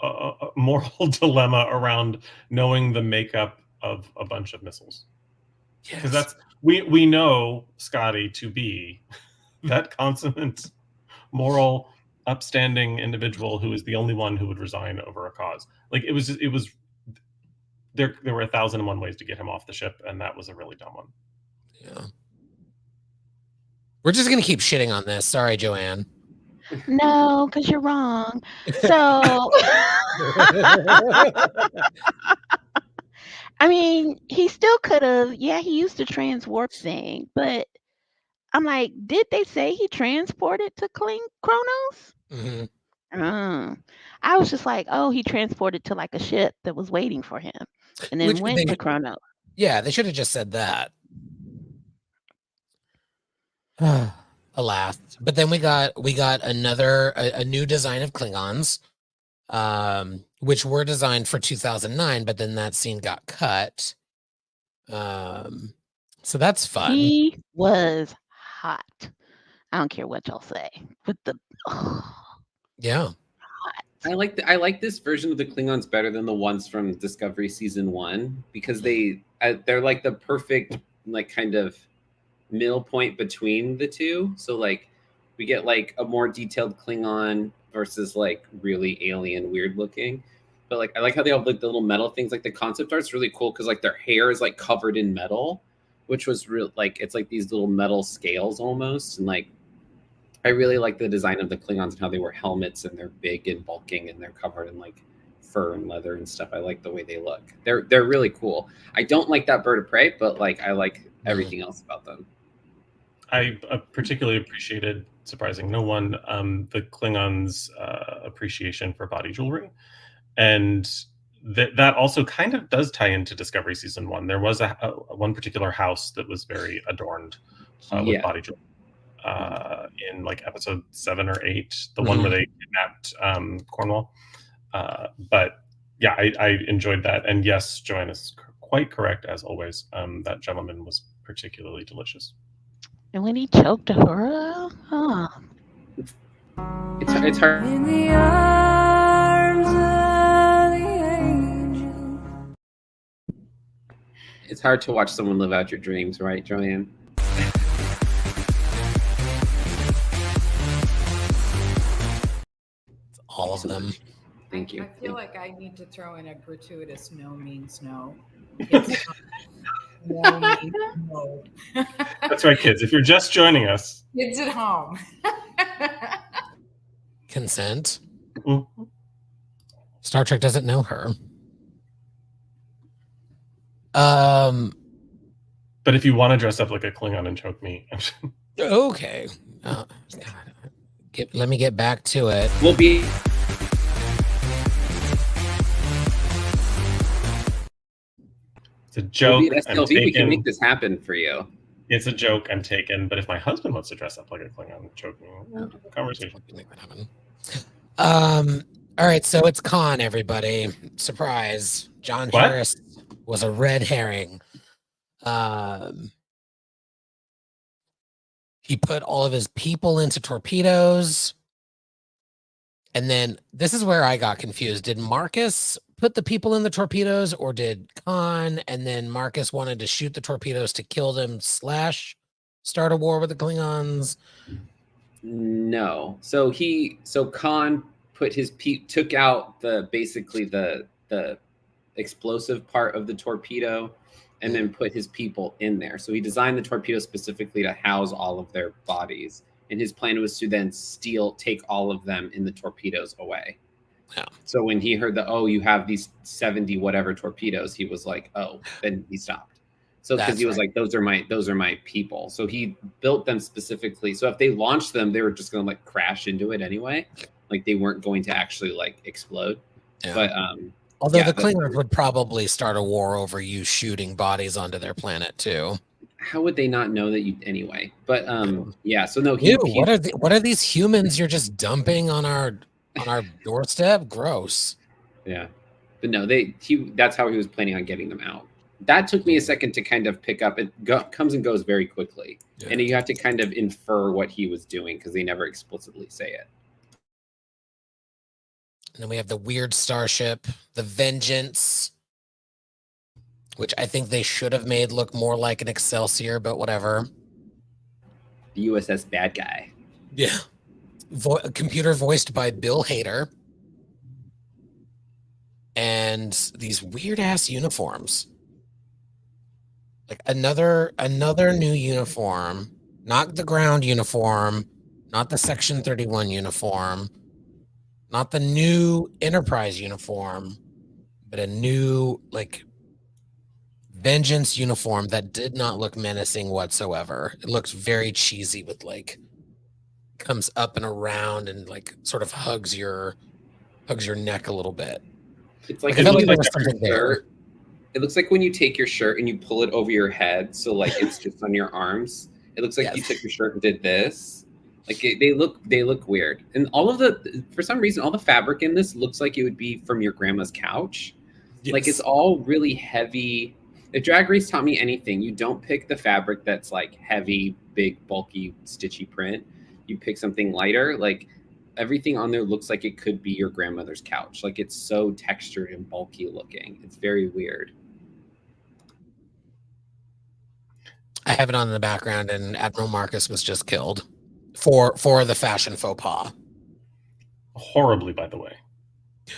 a moral dilemma around knowing the makeup of a bunch of missiles. Because that's we know Scotty to be that consummate moral upstanding individual who is the only one who would resign over a cause. Like it was there were 1,001 ways to get him off the ship, and that was a really dumb one. Yeah. We're just gonna keep shitting on this. Sorry, Joanne. No, because you're wrong. So I mean, he still could have, he used the transwarp thing, but I'm like, did they say he transported to Kronos? Mm-hmm. I was just like, oh, he transported to like a ship that was waiting for him and then went to Kronos. Yeah, they should have just said that. Alas. But then we got a new design of Klingons, which were designed for 2009, but then that scene got cut. So that's fun. He was hot. I don't care what y'all say. With the yeah. I like this version of the Klingons better than the ones from Discovery season 1 because they're like the perfect like kind of middle point between the two. So like we get like a more detailed Klingon versus like really alien weird looking. But like I like how they have like the little metal things. Like the concept art's really cool because like their hair is like covered in metal, which was real like it's like these little metal scales almost. And like I really like the design of the Klingons and how they wear helmets and they're big and bulking and they're covered in like fur and leather and stuff. I like the way they look. They're really cool. I don't like that bird of prey, but like I like everything else about them. I particularly appreciated, surprising no one, the Klingons' appreciation for body jewelry. And that also kind of does tie into Discovery season 1. There was one particular house that was very adorned with body jewelry. In like episode 7 or 8, the one where they kidnapped Cornwall. But yeah, I enjoyed that. And yes, Joanne is quite correct as always. That gentleman was particularly delicious. And when he choked her, it's hard. In the arms of the angel. It's hard to watch someone live out your dreams, right, Joanne? All of them. Thank you. I feel like I need to throw in a gratuitous no means no. It's no means no. That's right, kids. If you're just joining us. Kids at home. Consent. Mm-hmm. Star Trek doesn't know her. But if you want to dress up like a Klingon and choke me, Okay. God. Let me get back to it. We'll be It's a joke. at I'm SLV. We can make taken. this happen for you. It's a joke. I'm taken. But if my husband wants to dress up like a Klingon, joking conversation. Make that happen. All right, so it's Khan, everybody. Surprise. John What? Harris was a red herring. He put all of his people into torpedoes. And then this is where I got confused. Did Marcus put the people in the torpedoes, or did Khan, and then Marcus wanted to shoot the torpedoes to kill them / start a war with the Klingons? No. So Khan put his took out basically the explosive part of the torpedo and then put his people in there. So he designed the torpedo specifically to house all of their bodies. And his plan was to then take all of them in the torpedoes away. Yeah. So when he heard you have these 70 whatever torpedoes, he was like, oh, then he stopped. So because he was like, those are my people. So he built them specifically. So if they launched them, they were just going to like crash into it anyway. Like they weren't going to actually like explode. Yeah. But although the Klingons would probably start a war over you shooting bodies onto their planet too. How would they not know that you anyway? But yeah. So no. What are these humans you're just dumping on our doorstep? Gross. Yeah, but no, that's how he was planning on getting them out. That took me a second to kind of pick up. It comes and goes very quickly, and you have to kind of infer what he was doing because they never explicitly say it. And then we have the weird starship, the Vengeance, which I think they should have made look more like an Excelsior, but whatever. The USS Bad Guy. Yeah. Computer voiced by Bill Hader. And these weird ass uniforms. Like another new uniform, not the ground uniform, not the Section 31 uniform, not the new Enterprise uniform, but a new like Vengeance uniform that did not look menacing whatsoever. It looks very cheesy with like comes up and around and like sort of hugs your neck a little bit. It's like, I felt like there was something there. It looks like when you take your shirt and you pull it over your head, so like it's just on your arms. It looks like you took your shirt and did this. Like they look weird, and for some reason all the fabric in this looks like it would be from your grandma's couch. Yes. Like it's all really heavy. If Drag Race taught me anything, you don't pick the fabric that's like heavy, big, bulky, stitchy print. You pick something lighter. Like everything on there looks like it could be your grandmother's couch. Like it's so textured and bulky looking. It's very weird. I have it on in the background, and Admiral Marcus was just killed for the fashion faux pas. Horribly, by the way.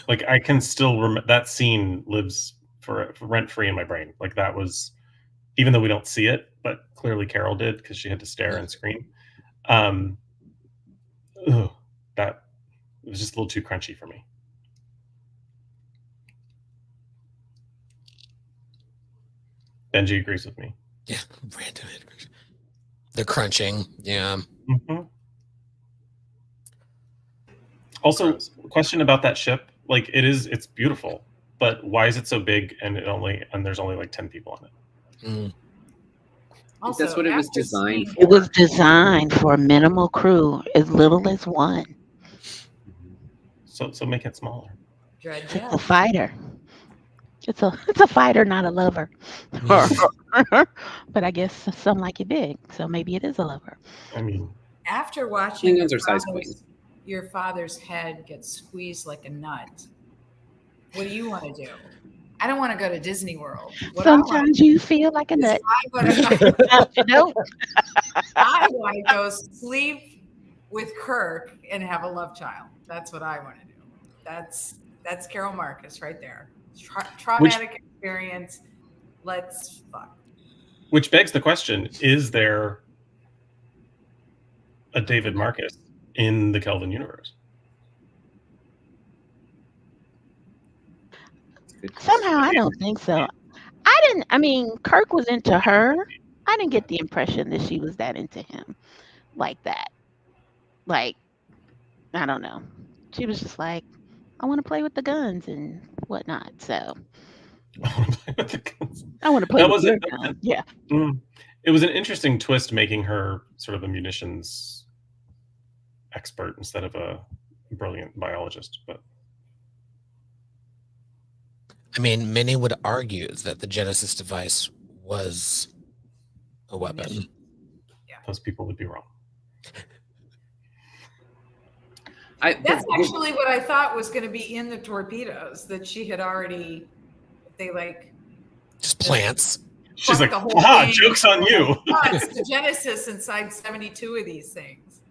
Like I can still remember that scene lives for rent free in my brain. Like that was, even though we don't see it, but clearly Carol did because she had to stare and scream. That it was just a little too crunchy for me. Benji agrees with me. Yeah, random. The crunching, yeah. Mm-hmm. Also, question about that ship. Like it's beautiful, but why is it so big and there's only like 10 people on it? Mm. Also, that's what it was designed for. It was designed for a minimal crew, as little as one. So make it smaller. It's a fighter. It's a fighter, not a lover. But I guess some like it big, so maybe it is a lover. I mean, after watching Klingons are size queens. Your father's head gets squeezed like a nut. What do you want to do? I don't want to go to Disney World. Sometimes you feel like a nut. I want to go sleep with Kirk and have a love child. That's what I want to do. That's Carol Marcus right there. Traumatic experience. Let's fuck. Which begs the question: is there a David Marcus in the Kelvin universe? Somehow I don't think so. I mean, Kirk was into her, I didn't get the impression that she was that into him like that. Like, I don't know. She was just like, I want to play with the guns and whatnot. So I want to play with the guns. I want to play That with was your it. gun. Yeah. It was an interesting twist, making her sort of a munitions expert instead of a brilliant biologist. But I mean, many would argue that the Genesis device was a weapon. those people would be wrong. That's actually what I thought was going to be in the torpedoes, that she had already, they like. Just plants. She's like, the whole aha, thing. joke's on you. Oh, it's the Genesis inside 72 of these things.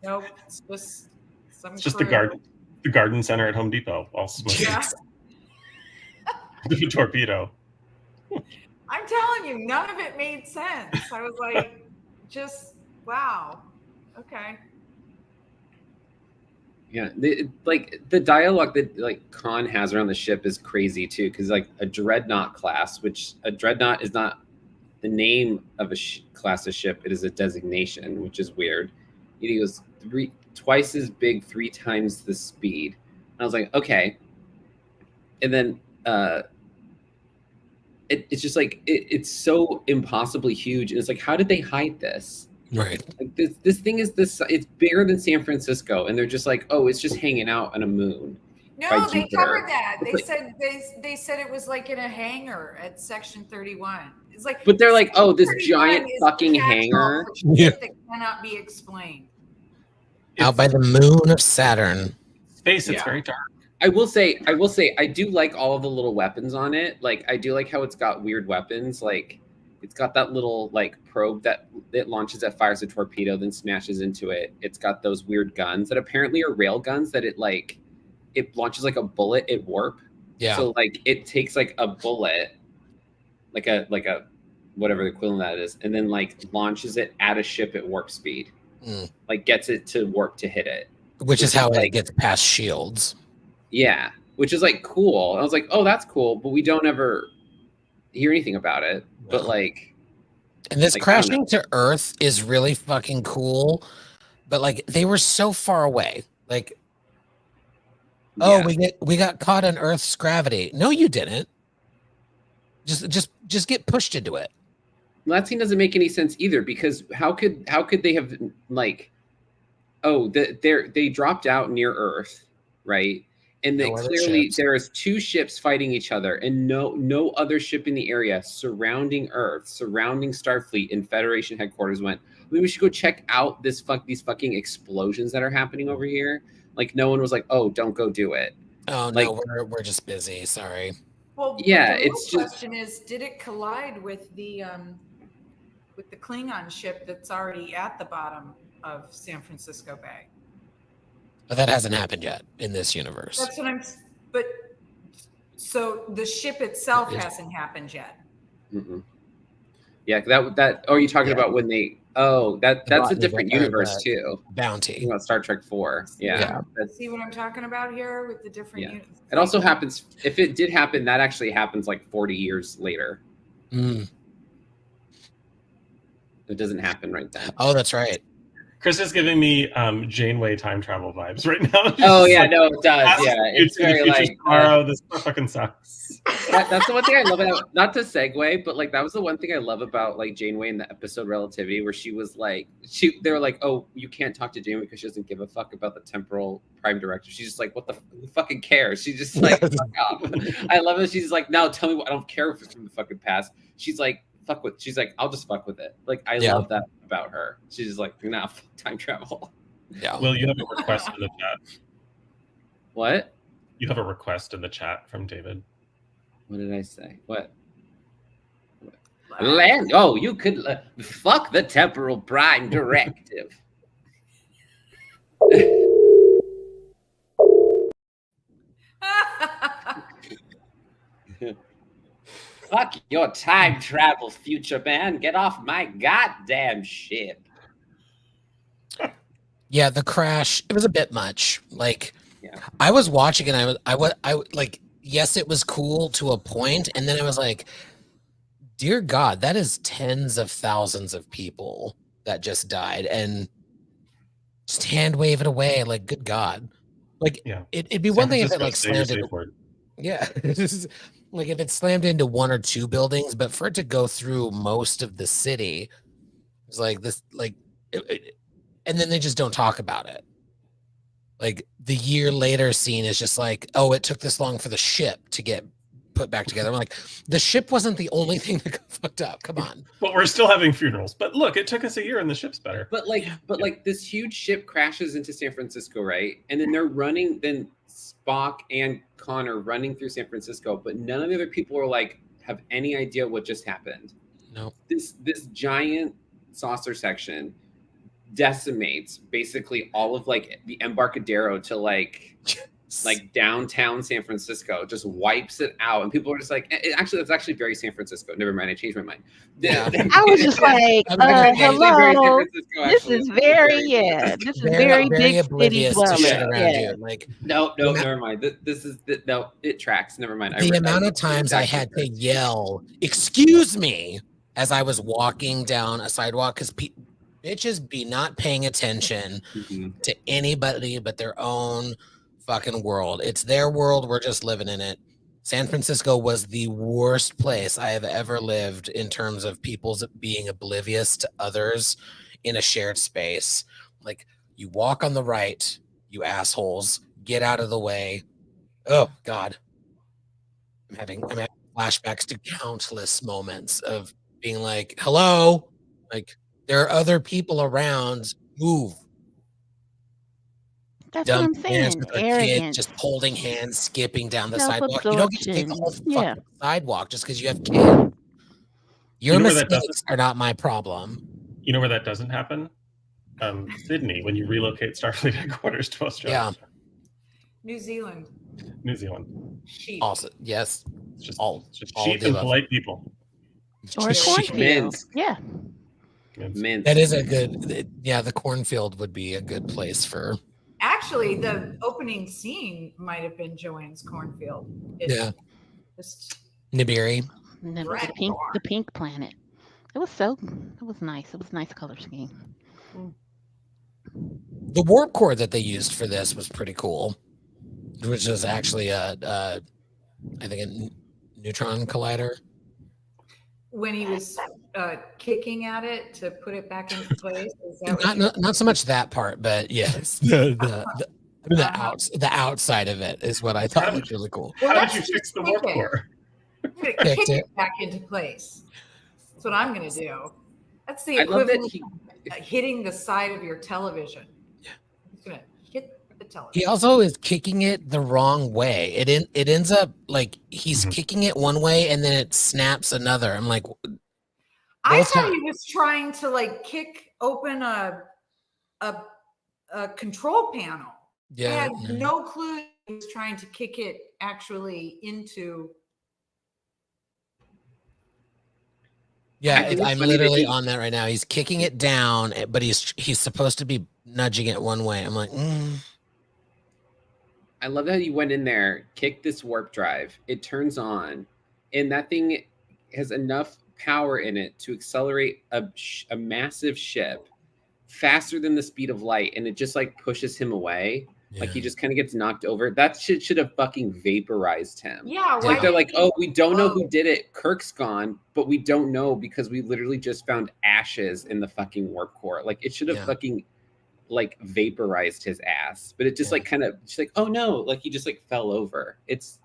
Nope, it's just some It's just crew. the garden center at Home Depot, all smooth. Yeah. The torpedo. I'm telling you, none of it made sense. I was like, just wow. Okay. Yeah, the dialogue that like Khan has around the ship is crazy too, because like a dreadnought class, which a dreadnought is not the name of a class of ship, it is a designation, which is weird. He goes twice as big, 3 times the speed. And I was like, okay. And then it's just like it's so impossibly huge, and it's like, how did they hide this? Right. Like this thing is it's bigger than San Francisco, and they're just like, oh, it's just hanging out on a moon. No, they covered that. They said it was like in a hangar at Section 31. It's like, but they're like, oh, this 31 giant is fucking the catch-all hangar for shit that cannot be explained. Out by the moon of Saturn. Space, it's very dark. I will say, I do like all of the little weapons on it. Like, I do like how it's got weird weapons. Like, it's got that little like probe that it launches that fires a torpedo, then smashes into it. It's got those weird guns that apparently are rail guns that it launches like a bullet at warp. Yeah. So like it takes like a bullet, like a whatever the equivalent of that is, and then like launches it at a ship at warp speed. Like gets it to warp to hit it. Which is how it gets past shields. Yeah. Which is like cool. I was like, oh, that's cool, but we don't ever hear anything about it. But like, and this crashing to Earth is really fucking cool, but like they were so far away. Like, oh, we got caught in Earth's gravity. No, you didn't. Just get pushed into it. Well, that scene doesn't make any sense either, because how could they have like, oh, they dropped out near Earth, right? And then clearly there's 2 ships fighting each other, and no other ship in the area surrounding Earth, surrounding Starfleet and Federation headquarters went, we should go check out these fucking explosions that are happening over here. Like no one was like, oh, don't go do it. Oh like, no, we're just busy. Sorry. Well, yeah, the it's just question is, did it collide with the Klingon ship that's already at the bottom of San Francisco Bay? But that hasn't happened yet in this universe. That's what but so the ship itself hasn't happened yet. Mm-mm. Yeah, that. Oh, are you talking about when they? Oh, that's a different universe too. Bounty. About Star Trek 4. Yeah. See what I'm talking about here with the different units. It also happens. If it did happen, that actually happens like 40 years later. It doesn't happen right then. Oh, that's right. Chris is giving me Janeway time travel vibes right now. Oh yeah, no, it does. Yeah, it's very like tomorrow. This fucking sucks. That's the one thing I love about, not to segue, but like that was the one thing I love about like Janeway in the episode Relativity, where she was like, they were like, oh, you can't talk to Janeway because she doesn't give a fuck about the temporal prime directive. She's just like, what the who fucking cares? She's just like, fuck off. I love it. She's like, no, tell me what. I don't care if it's from the fucking past. She's like, she's like, I'll just fuck with it. Like I love that about her. She's just like, nah, time travel. Yeah. Will, you have a request in the chat. What? You have a request in the chat from David. What did I say? What? Land? Oh, you could fuck the temporal prime directive. Fuck your time travel, future man. Get off my goddamn ship. Yeah, the crash, it was a bit much. Like, I was watching and I like, yes, it was cool to a point, and then it was like, dear God, that is tens of thousands of people that just died, and just hand wave it away. Like, good God. Like, Yeah. it'd be San one thing if it Francisco, like say your slammed safe into, word. yeah, like if it slammed into one or two buildings, but for it to go through most of the city, it's like this, like, and then they just don't talk about it. Like the year later scene is just like, oh, it took this long for the ship to get put back together. I'm like, the ship wasn't the only thing that got fucked up. Come on. But we're still having funerals. But look, it took us a year and the ship's better. But like this huge ship crashes into San Francisco, right? And then they're running, then Spock and Connor running through San Francisco, but none of the other people are like have any idea what just happened. No. This giant saucer section decimates basically all of like the Embarcadero to like downtown San Francisco, just wipes it out, and people are just like, that's actually very San Francisco. Never mind, I changed my mind. Yeah. I was just like, hello. This is very, this is very big city oblivious to shit dwelling. around Yeah. you. Like, no, never mind. This is no, it tracks. Never mind. the amount of times I had to yell, "Excuse me," as I was walking down a sidewalk, because bitches be not paying attention to anybody but their own fucking world. It's their world. We're just living in it. San Francisco was the worst place I have ever lived in terms of people's being oblivious to others in a shared space. Like, you walk on the right, you assholes, get out of the way. Oh God. I'm having flashbacks to countless moments of being like, hello, like, there are other people around. Move. That's what I'm Dumb parents saying. with their kids Arrogance. just holding hands, skipping down the sidewalk. You don't get to take the whole Self-absorption. Yeah. fucking sidewalk just because you have kids. Your You know where that mistakes are not my problem. You know where that doesn't happen? Sydney, when you relocate Starfleet headquarters to Australia. Yeah. New Zealand. New Zealand. Sheep. Also, yes. It's just all cheap the and above. polite people. Or a cornfield. Mints. Yeah. Mints. That is a good, yeah, the cornfield would be a good place for. Actually, the opening scene might have been Joanne's cornfield. Yeah. Just Nibiru. And then Red the pink planet. It was nice. It was a nice color scheme. The warp core that they used for this was pretty cool, which was actually I think a neutron collider. when he was kicking at it to put it back into place. Is that Not so much that part, but yes, the outside of it is what I thought was really cool. Well, How did you fix the warp core? Kick it back into place. That's what I'm going to do. That's the I love that equivalent of hitting the side of your television. Yeah. He's going to hit the television. He also is kicking it the wrong way. It ends up like he's kicking it one way and then it snaps another. I'm like, I thought he was trying to like kick open a control panel. yeah, I had no clue he was trying to kick it actually into. yeah. I'm literally on that right now. He's kicking it down, but he's supposed to be nudging it one way. I'm like, I love how you went in there, kicked this warp drive, it turns on, and that thing has enough power in it to accelerate a massive ship faster than the speed of light, and it just like pushes him away. yeah. Like he just kind of gets knocked over. That shit should have fucking vaporized him. Yeah, Like they're like, oh, we don't know who did it. Kirk's gone, but we don't know because we literally just found ashes in the fucking warp core. Like it should have fucking like vaporized his ass, but it just like kind of just like, oh no, like he just like fell over. It's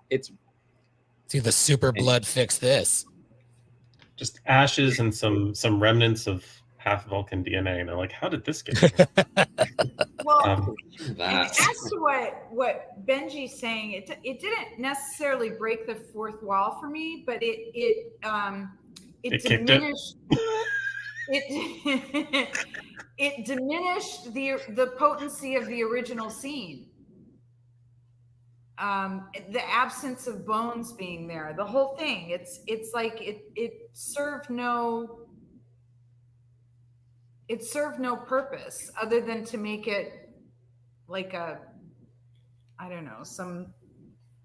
see the super blood fix this. Just ashes and some remnants of half Vulcan DNA. And they're like, how did this get here? Well, as to what Benji's saying, it didn't necessarily break the fourth wall for me, but it diminished it diminished the potency of the original scene. The absence of Bones being there, the whole thing, it's like it served no purpose other than to make it like I don't know,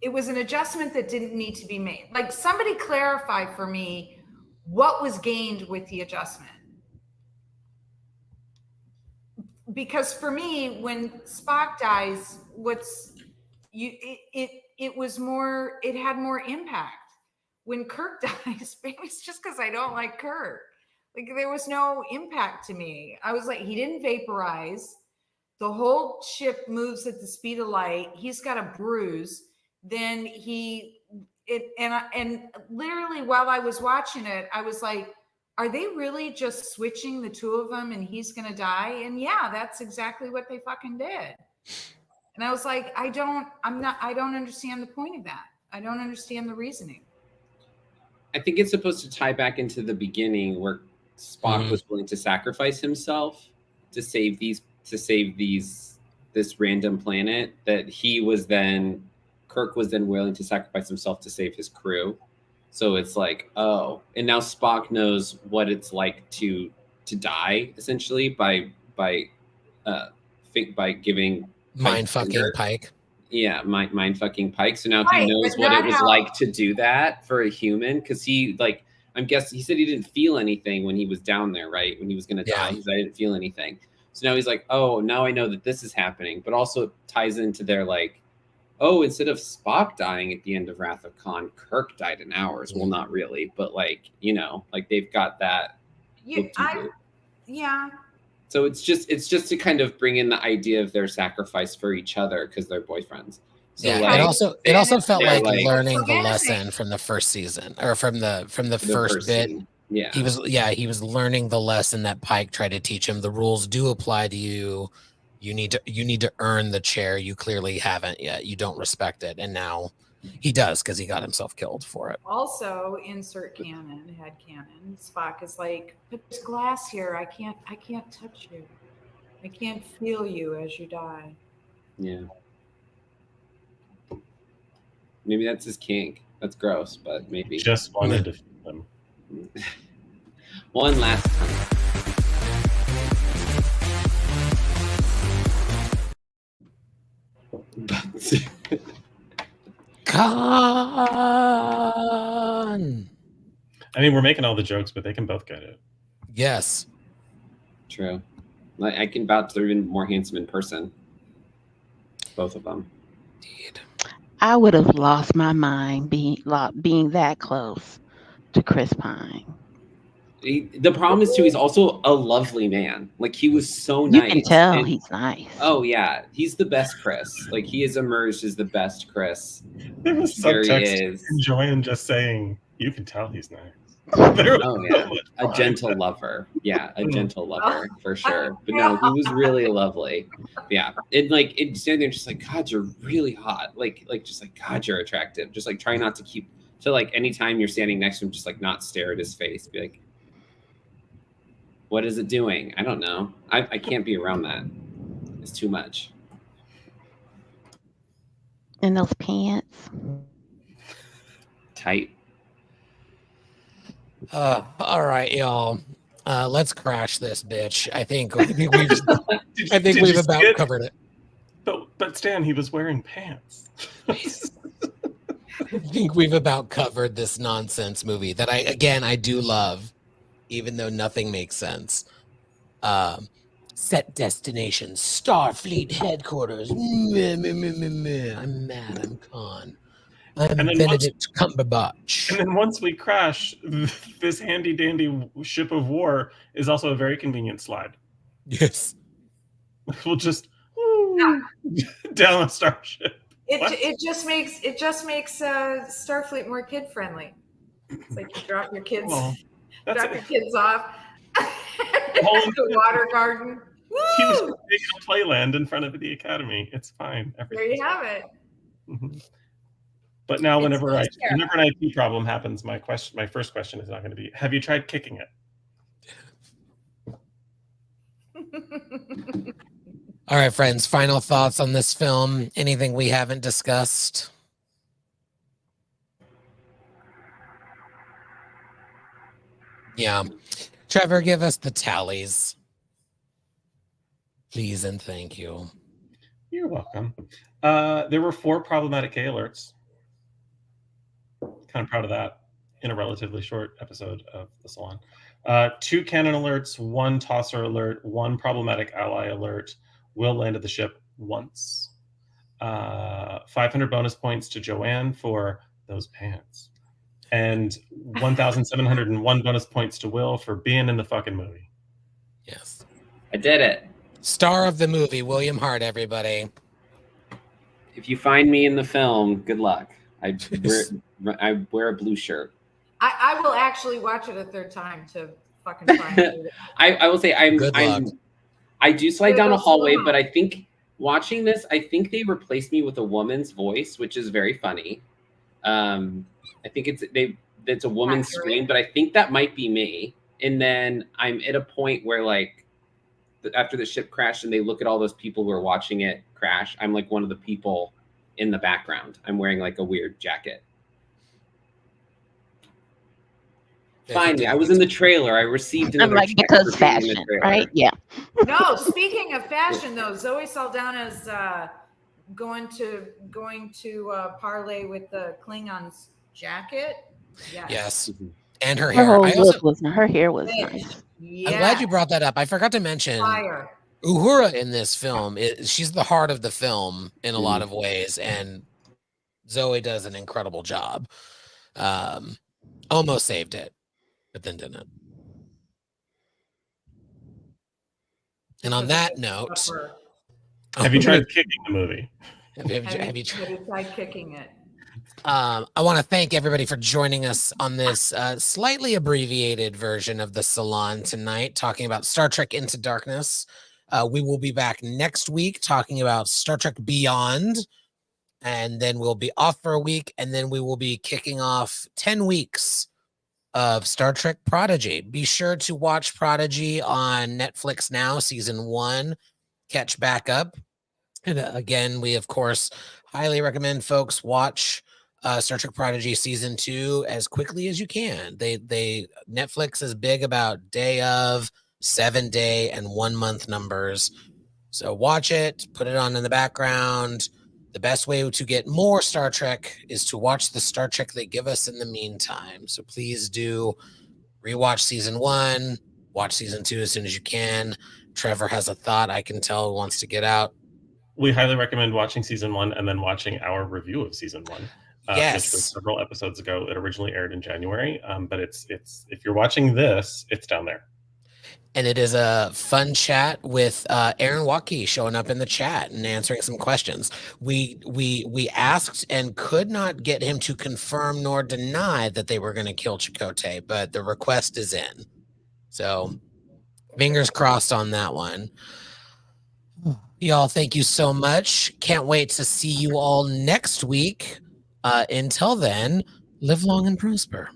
it was an adjustment that didn't need to be made. Like somebody clarify for me what was gained with the adjustment? Because for me, when Spock dies, it was more, it had more impact. When Kirk dies, maybe it's just because I don't like Kirk. Like, there was no impact to me. I was like, he didn't vaporize. The whole ship moves at the speed of light. He's got a bruise. Then and literally while I was watching it, I was like, are they really just switching the two of them and he's going to die? And yeah, that's exactly what they fucking did. And I was like, I don't understand the point of that. I don't understand the reasoning. I think it's supposed to tie back into the beginning where Spock was willing to sacrifice himself to save this random planet, that Kirk was then willing to sacrifice himself to save his crew. So it's like, oh, and now Spock knows what it's like to die, essentially, by giving Mind fucking Pike. Yeah, mind fucking Pike. So now he knows what it was like to do that for a human, because I'm guessing he said he didn't feel anything when he was down there, right? When he was going to die, he said, I didn't feel anything. So now he's like, oh, now I know that this is happening. But also it ties into their like, oh, instead of Spock dying at the end of Wrath of Khan, Kirk died in ours. Well, not really, but like, you know, like they've got that. Yeah. So it's just to kind of bring in the idea of their sacrifice for each other because they're boyfriends. So yeah, like, it also felt like learning the amazing. lesson from the first season, or from the first bit. Scene. Yeah. He was learning the lesson that Pike tried to teach him. The rules do apply to you. You need to earn the chair. You clearly haven't yet. You don't respect it, and now he does because he got himself killed for it. Also, insert canon, head canon. Spock is like, but there's glass here. I can't touch you. I can't feel you as you die. Yeah. Maybe that's his kink. That's gross, but maybe. Just wanted to feel him. One last time. Khan. I mean, we're making all the jokes, but they can both get it. Yes. True. I can vouch they're even more handsome in person. Both of them. Indeed. I would have lost my mind being that close to Chris Pine. The problem is too, he's also a lovely man. Like, he was so nice. You can tell he's nice. Oh yeah, he's the best Chris. Like, he has emerged as the best Chris. There was subtext enjoying just saying, you can tell he's nice. Oh yeah, a gentle lover. Yeah, a gentle lover for sure. But no, he was really lovely. Yeah, it standing there just like, God, you're really hot. Like just like, God, you're attractive. Just like try not to keep. So like anytime you're standing next to him, just like not stare at his face. Be like, what is it doing? I don't know. I can't be around that. It's too much. And those pants. Tight. All right, y'all. Let's crash this bitch. I think we've about covered it. But Stan, he was wearing pants. I think we've about covered this nonsense movie that I do love, even though nothing makes sense. Set destination, Starfleet headquarters. I'm mad. I'm Khan. I'm Benedict Cumberbatch. And then once we crash, this handy dandy ship of war is also a very convenient slide. Yes. We'll just down a starship. It just makes Starfleet more kid friendly. It's like you drop your kids, your kids off the water garden. He was making a playland in front of the academy. It's fine. There you have it. Mm-hmm. But now, whenever an IT problem happens, my first question is not going to be, "Have you tried kicking it?" All right, friends. Final thoughts on this film? Anything we haven't discussed? Yeah. Trevor, give us the tallies, please, and thank you. You're welcome. There were 4 problematic gay alerts. Kind of proud of that. in a relatively short episode of the Salon. 2 cannon alerts, 1 tosser alert, 1 problematic ally alert. Will landed the ship once. 500 bonus points to Joanne for those pants. And 1,701 bonus points to Will for being in the fucking movie. Yes. I did it. Star of the movie, William Hart, everybody. If you find me in the film, good luck. I wear a blue shirt. I will actually watch it a third time to fucking find it. I will say Good luck. I do slide Yeah, down a that's hallway, slow-mo. but I think watching this, I think they replaced me with a woman's voice, which is very funny. I think it's a woman's Accurate. scream, but I think that might be me. And then I'm at a point where like after the ship crashed and they look at all those people who are watching it crash, I'm like one of the people in the background. I'm wearing like a weird jacket. Finally, I was in the trailer. I received I'm another like, check because for being in the fashion, trailer. right? Yeah. No, speaking of fashion, though, Zoe Saldana's going to parlay with the Klingon's jacket. Yes. And her Her hair. whole I also, look was her hair was nice. I'm glad you brought that up. I forgot to mention Fire. Uhura in this film. She's the heart of the film in a lot of ways, and Zoe does an incredible job. Almost saved it, but then didn't. And on that note, Have you tried kicking the movie? Have you tried kicking it? I want to thank everybody for joining us on this slightly abbreviated version of the Salon tonight, talking about Star Trek Into Darkness. We will be back next week talking about Star Trek Beyond, and then we'll be off for a week, and then we will be kicking off 10 weeks of Star Trek Prodigy. Be sure to watch Prodigy on Netflix now, season 1. Catch back up. And again, we, of course, highly recommend folks watch Star Trek Prodigy season 2 as quickly as you can. Netflix is big about day of, 7-day, and 1-month numbers. So watch it, put it on in the background. The best way to get more Star Trek is to watch the Star Trek they give us in the meantime. So please do rewatch season 1, watch season 2 as soon as you can. Trevor has a thought I can tell wants to get out. We highly recommend watching season 1 and then watching our review of season 1. Yes. Which was several episodes ago. It originally aired in January, but it's if you're watching this, it's down there. And it is a fun chat with Aaron Waukee showing up in the chat and answering some questions. We asked and could not get him to confirm nor deny that they were going to kill Chakotay, but the request is in. So fingers crossed on that one. Y'all, thank you so much. Can't wait to see you all next week. Until then, live long and prosper.